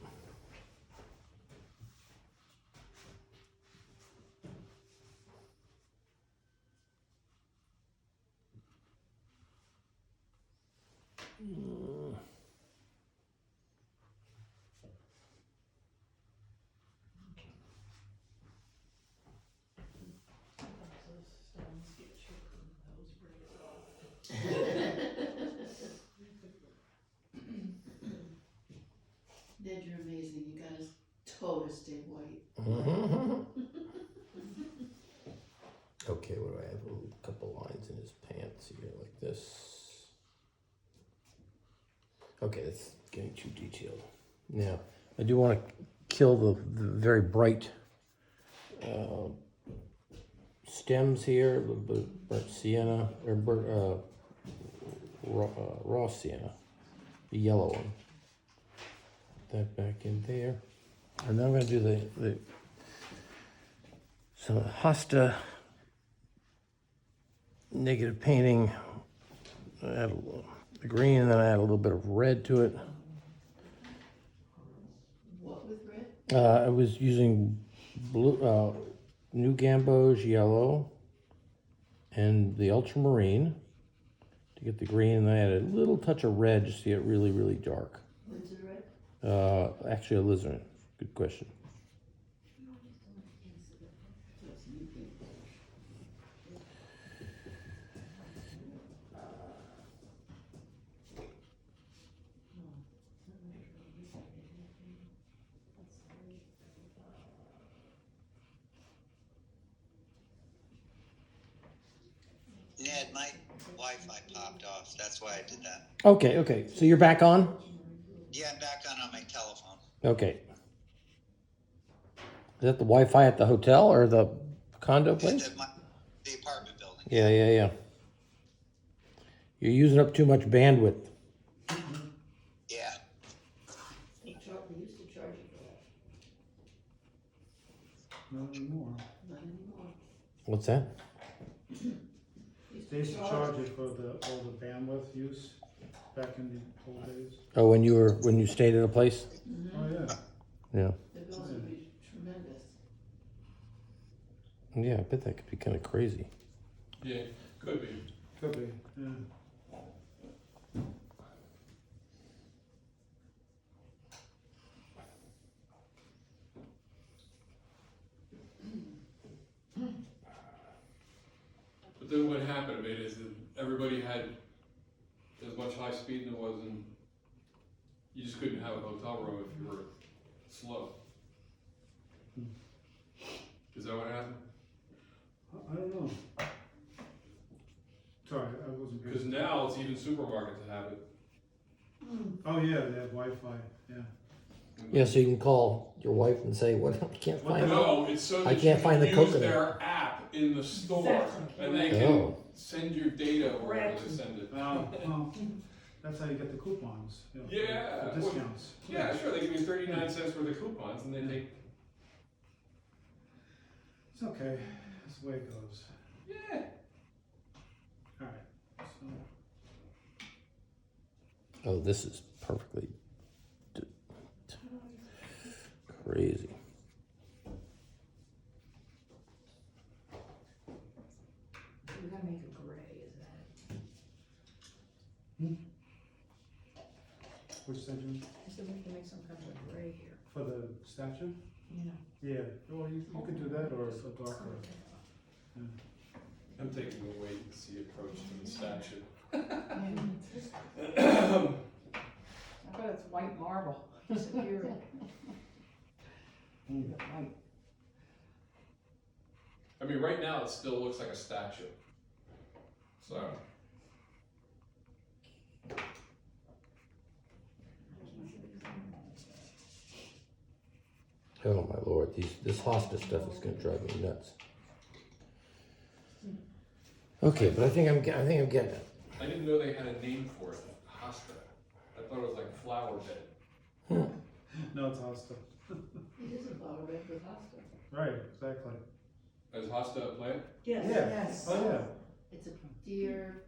Ned, you're amazing. You got his toe to stay white. Okay, what do I have? A couple lines in his pants here, like this. Okay, that's getting too detailed. Now, I do want to kill the very bright stems here, a little bit of burnt sienna, or raw sienna, the yellow one. Put that back in there. And then I'm going to do the so Hosta negative painting. I add the green, and then I add a little bit of red to it. What with red? I was using blue, New Gamboge yellow and the ultramarine to get the green, and I added a little touch of red just to get really, really dark. Windsor red? Actually, alizarin. Good question. Ned, my Wi-Fi popped off. That's why I did that. Okay, okay. So you're back on? Yeah, I'm back on my telephone. Okay. Is that the Wi-Fi at the hotel or the condo place? The apartment building. Yeah, yeah, yeah. You're using up too much bandwidth. Yeah. They used to charge you for that. Not anymore. Not anymore. What's that? They used to charge you for all the bandwidth use back in the old days. Oh, when you stayed at a place? Oh, yeah. Yeah. The bills would be tremendous. Yeah, I bet that could be kind of crazy. Yeah, could be. Could be, yeah. But then what happened, mate, is that everybody had as much high speed and there wasn't, you just couldn't have a hotel room if you were slow. Is that what happened? I don't know. Sorry, I wasn't. Because now it's even supermarkets that have it. Oh, yeah, they have Wi-Fi, yeah. Yeah, so you can call your wife and say, "What? I can't What find the it." No, it's so I that can't you find can the use coconut. their app in the store, Exactly. and they Oh. can send your data wherever they send it. Well, that's how you get the coupons, you know, Yeah, for well, discounts. Yeah, sure, they give you 39 cents worth of coupons, and they take, It's okay, that's the way it goes. yeah. Alright, so, Oh, this is perfectly crazy. We're gonna make it gray, is that it? which section? I said we can make some kind of gray here. For the statue? Yeah. Yeah, well, you could do that, or a darker. I'm taking a wait and see approach to the statue. I bet it's white marble. Disappearing. White. I mean, right now, it still looks like a statue. So, Oh my lord, this hospice stuff is gonna drive me nuts. Okay, but I think I'm getting it. I didn't know they had a name for it, hosta. I thought it was like flower bed. No, it's hosta. It is a flower bed with hosta. Right, exactly. Is hosta a plant? Yeah. Yes. Oh, yeah, It's a deer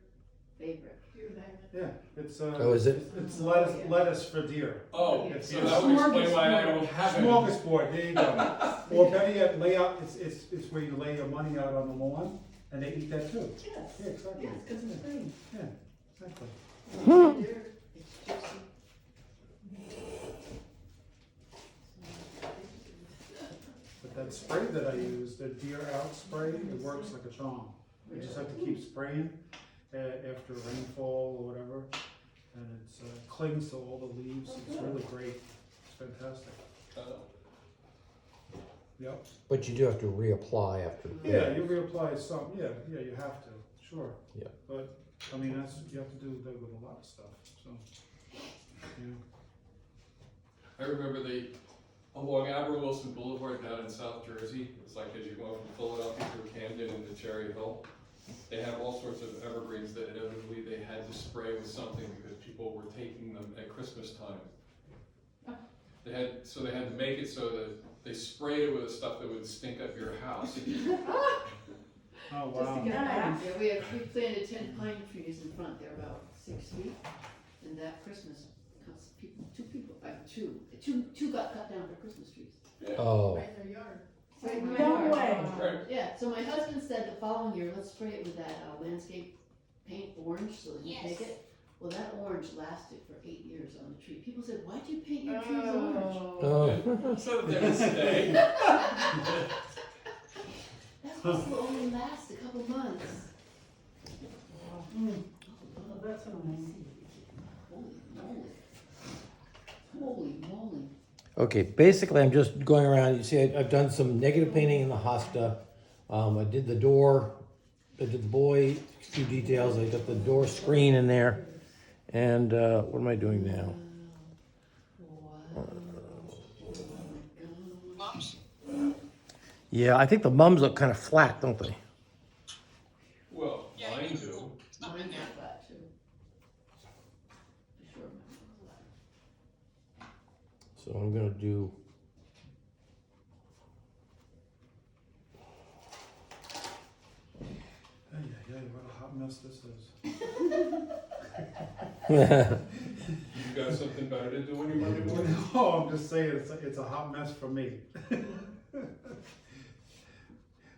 favorite. Deer magnet. yeah, it's, Oh, is it? it's lettuce for deer. Oh, It's so a that would explain why I don't have it. Smorgasbord, there you go. Or better yet, lay out, it's where you lay your money out on the lawn, and they eat that too. Yes. Yeah, exactly. Yes, because it's green. Yeah, exactly. Deer, it's juicy. But that spray that I use, the deer out spray, it works like a charm. You just have to keep spraying after rainfall or whatever, and it clings to all the leaves. It's really great. It's fantastic. Oh. Yep. But you do have to reapply after. Yeah, you reapply some. Yeah, you have to. Sure. Yeah. But I mean, that's you have to do that with a lot of stuff. So, yeah. I remember along Admiral Wilson Boulevard down in South Jersey, it's like as you go from Philadelphia through Camden into Cherry Hill, they had all sorts of evergreens that inevitably they had to spray with something because people were taking them at Christmas time. They had to make it so that they sprayed it with the stuff that would stink up your house. Oh Just to wow. get back. Yeah, we planted 10 pine trees in front. They're about 6 feet. And that Christmas, two got cut down for Christmas trees. Oh, Right in their yard. Right in my No yard. way. Right. Yeah, so my husband said the following year, let's spray it with that landscape paint orange so that you Yes. take it. Well, that orange lasted for 8 years on the tree. People said, why'd you paint your trees orange? oh. So that they would stay. That's supposed to only last a couple months. Oh, that's amazing. Holy moly. Okay, basically, I'm just going around. You see, I've done some negative painting in the hosta. I did the door. I did the boy. A few details. I got the door screen in there. And what am I doing now? Wow. Mums? Yeah, I think the mums look kind of flat, don't they? Well, Yeah, mine you do. It's not Mine's in there. not flat too. For sure mine's not flat. So I'm gonna do. Yeah, what a hot mess this is. You got something better to do when you're Monday morning? No, I'm just saying it's a hot mess for me.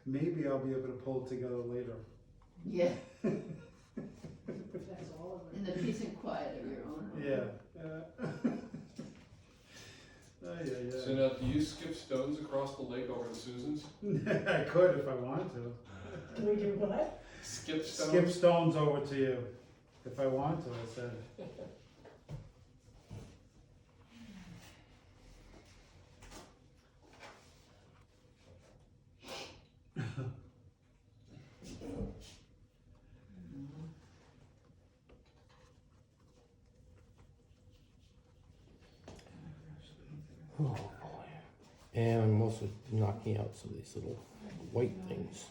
Maybe I'll be able to pull it together later. Yeah, That's all of in the peace and quiet of your own home. Yeah. Yeah. So now, do you skip stones across the lake over to Susan's? I could if I wanted to. Do we do what? Skip stones? Skip stones over to you if I wanted to, I said. And I'm also knocking out some of these little white things.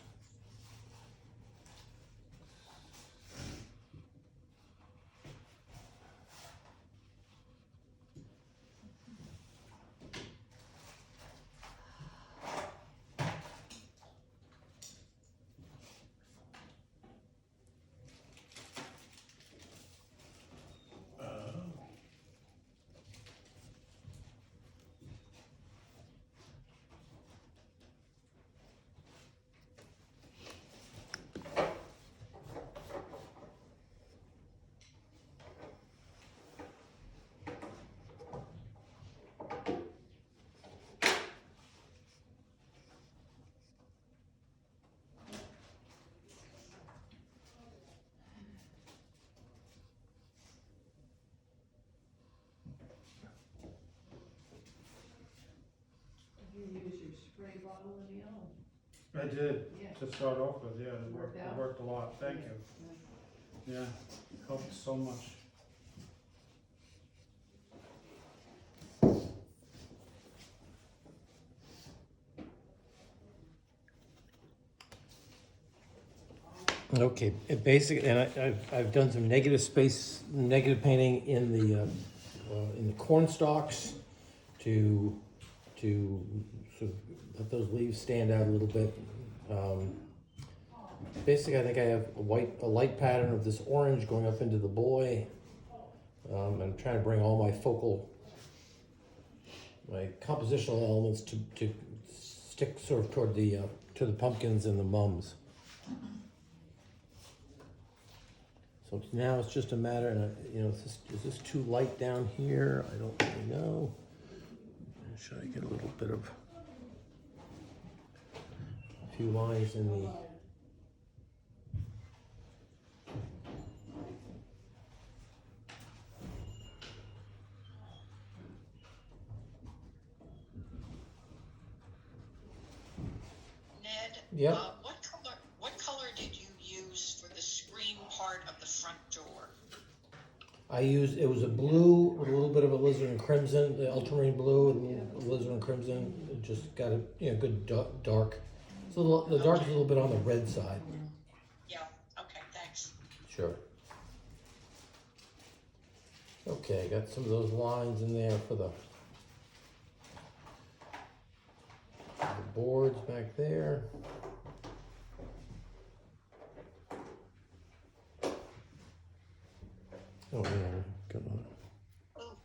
You use your spray bottle in the yellow. I did, Yeah. to start off with, yeah, it Worked worked, out? it worked a lot, thank you. Yeah, helped so much. Okay, and I've done some negative painting in the corn stalks to sort of let those leaves stand out a little bit. Basically, I think I have a light pattern of this orange going up into the boy. I'm trying to bring all my compositional elements to stick sort of toward to the pumpkins and the mums. So now it's just a matter, and is this too light down here? I don't really know. Should I get a little bit of a few lines in the? Ned? Yep. What color did you use for the screen part of the front door? It was a blue with a little bit of a alizarin crimson, the ultramarine blue and alizarin crimson. It just got a good dark. So the dark is a little bit on the red side. Yeah, okay, thanks. Sure. Okay, got some of those lines in there for the boards back there. Oh yeah, come on. Ooh,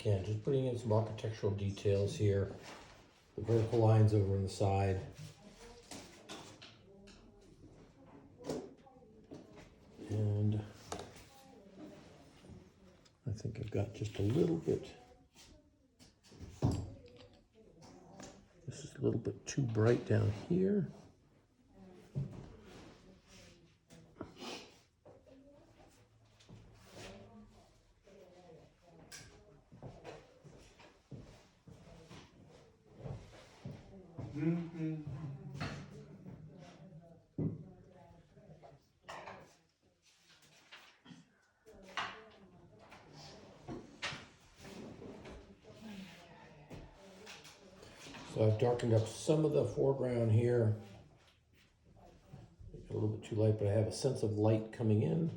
Again, just putting in some architectural details here. The vertical lines over on the side. And I think I've got just a little bit. This is a little bit too bright down here. So I've darkened up some of the foreground here. A little bit too light, but I have a sense of light coming in.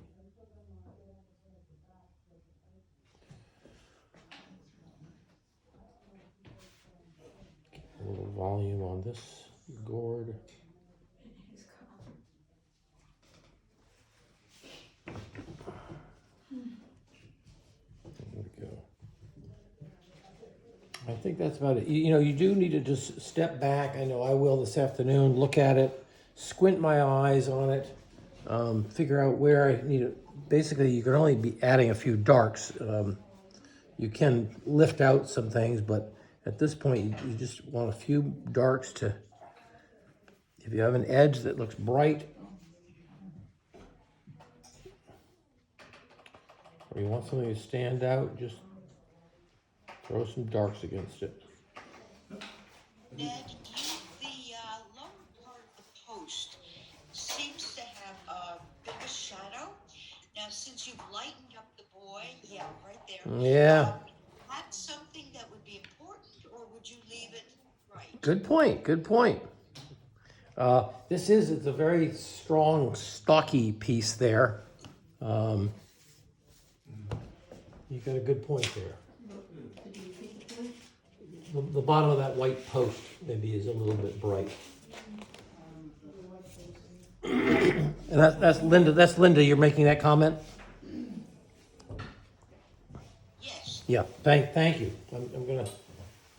A little volume on this gourd. There we go. I think that's about it. You do need to just step back. I know I will this afternoon. Look at it, squint my eyes on it, figure out where I need it. Basically, you can only be adding a few darks. You can lift out some things, but at this point, you just want a few darks to. If you have an edge that looks bright, or you want something to stand out, just Throw some darks against it. Ned, the lower part of the post seems to have a bit of a shadow. Now, since you've lightened up the boy, yeah, right there. Yeah. That's something that would be important, or would you leave it right? Good point. Good point. It's a very strong, stocky piece there. You got a good point there. Did you repeat the point? The bottom of that white post maybe is a little bit bright. And that's Linda. That's Linda. You're making that comment. Yes. Yeah. Thank you. I'm gonna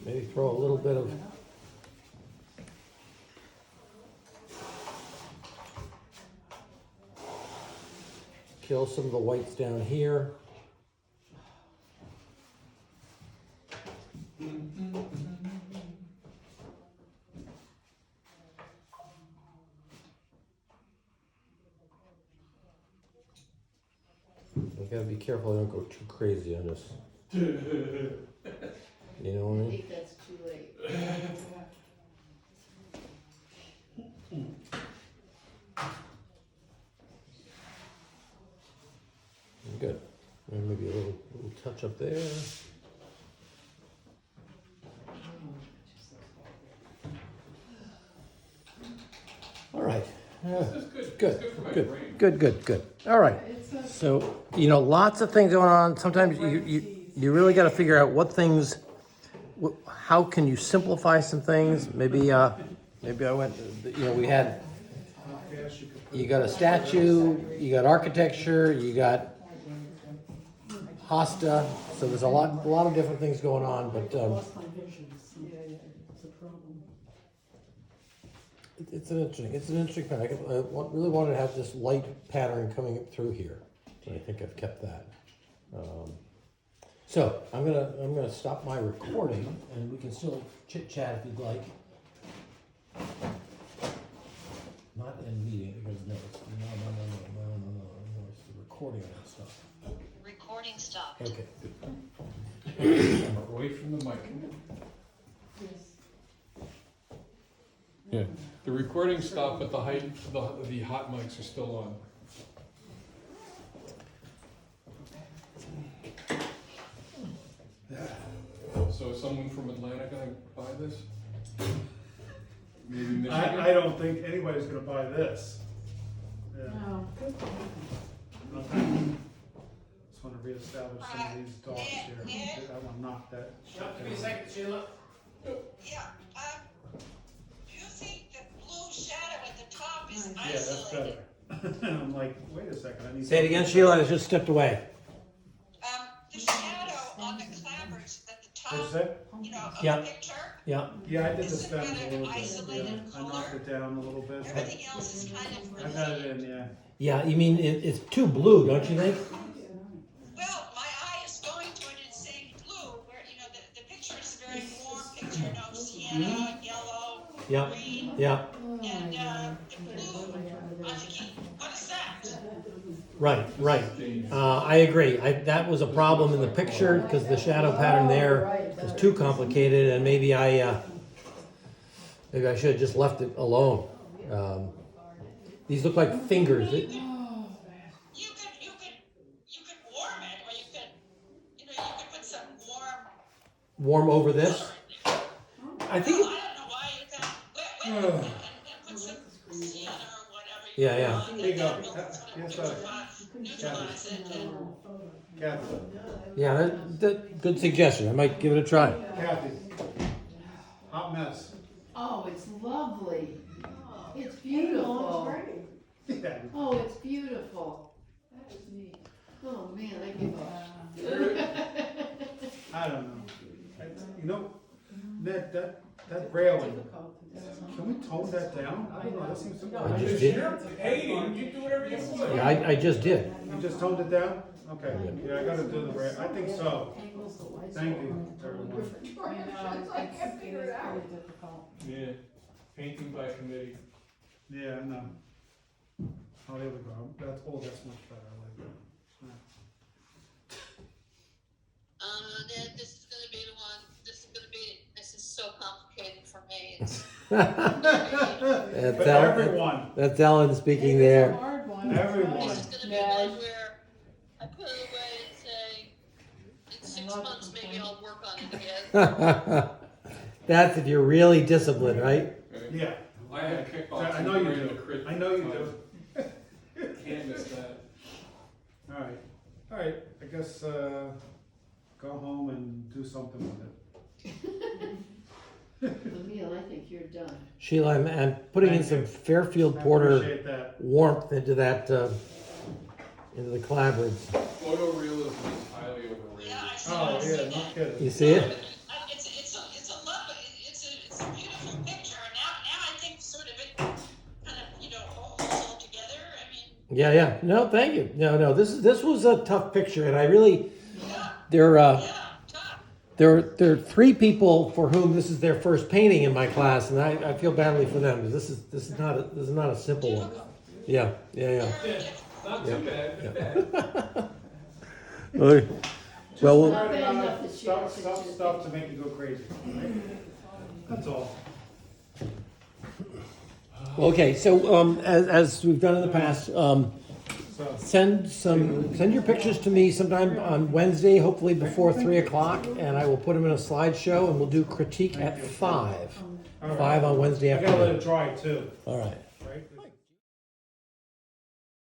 maybe throw a little bit of. Kill some of the whites down here. I gotta be careful I don't go too crazy on this. You know what I I mean? think that's too late. Good. And maybe a little touch up there. All right. This is good. Good, It's good for my good, brain. good. All right. It's a, So, lots of things going on. Sometimes you really got to figure out what things, how can you simplify some things? Maybe I went, we had, you got a statue, you got architecture, you got hosta. So there's a lot of different things going on, but lost my vision, so it's a problem. it's an interesting pattern. Really wanted to have this light pattern coming through here. So I think I've kept that. So I'm gonna stop my recording, and we can still chit chat if you'd like. Not in meeting because no, it's the recording of that stuff. Recording stopped. Okay. Away from the mic. Yes. Yeah. The recording stopped, but the hot mics are still on. So is someone from Atlanta gonna buy this? Maybe Michigan? I don't think anybody's gonna buy this. Yeah. No, good. Just wanna reestablish some of these dots here. I wanna knock that. Give me a second, Sheila. Yeah, do you think the blue shadow at the top is Yeah, that's isolated? better. I'm like, wait a second, I need. Say it again, Sheila. I just stepped away. The shadow on the clappers at the What's top, that? of Yeah. the picture, Yeah. Yeah, I did the Isn't stems that a an little bit, isolated yeah. I knocked it down a little bit. everything else is kind of I got it related. in, yeah. Yeah. You mean it's too blue, don't you think? Well, my eye is going to it and saying blue, where, the picture is a very warm picture, sienna, yellow, Yeah. green, Yeah. and, the blue, I'm thinking, what is that? Right. I agree. That was a problem in the picture because the shadow pattern there is too complicated, and maybe I should have just left it alone. These look like fingers. You could warm it, or you could put some warm Warm over this. color. I think. Well, I don't know why you got, wait, and put some sienna or whatever. Yeah. want, There you go. and then Yes, we'll sir. neutralize it, and Kathy, Yeah. That good suggestion. I might give it a try. Kathy. Hot mess. Oh, it's lovely. It's beautiful. Yeah. Oh, it's beautiful. That is neat. Oh, man, I give up. I don't know. That railing, can we tone that down? I don't know, that seems to. I just did. Painting, you do whatever you want. Yeah, I just did. You just toned it down? Okay, yeah, I gotta do the rail, I think so. Thank you, everyone. It's really difficult. Yeah, painting by committee. Yeah, I know. Oh, there we go. That's much better, I like that. Ned, this is gonna be the one kids. That's But Ellen, everyone, that's Ellen speaking It's a there. hard one. Everyone. It's gonna be Yeah. one where I put it away and say, in 6 months, maybe I'll work on it again. That's if you're really disciplined, right? Right? yeah, I had kickboxing. I know you during do. the crit I know you time. do. Can't miss that. All right, I guess, go home and do something with it. Emil, I think you're done. Sheila, I'm putting in Thank some you. Fairfield I Porter appreciate that. warmth into that, into the clapboards. Photorealism is highly overrated. Yeah, I see, Oh, I see yeah, no that. kidding. You see it? It's a love, it's a beautiful picture, and now I think sort of it kind of, holds all together, I mean, Yeah. No, thank you. No. This was a tough picture, and I really yeah, there yeah, tough. there are 3 people for whom this is their first painting in my class, and I feel badly for them because this is not a simple one. Yeah. Yeah, not too bad, not bad. Okay. Well, Not bad Right, enough to share pictures. stuff to make you go crazy. Right? That's all. okay. So as we've done in the past, So, send your pictures to me sometime on Wednesday, hopefully before 3 o'clock, and I will put them in a slideshow, and we'll do critique at 5. all right. 5 on Wednesday I gotta let afternoon. it dry too. All right.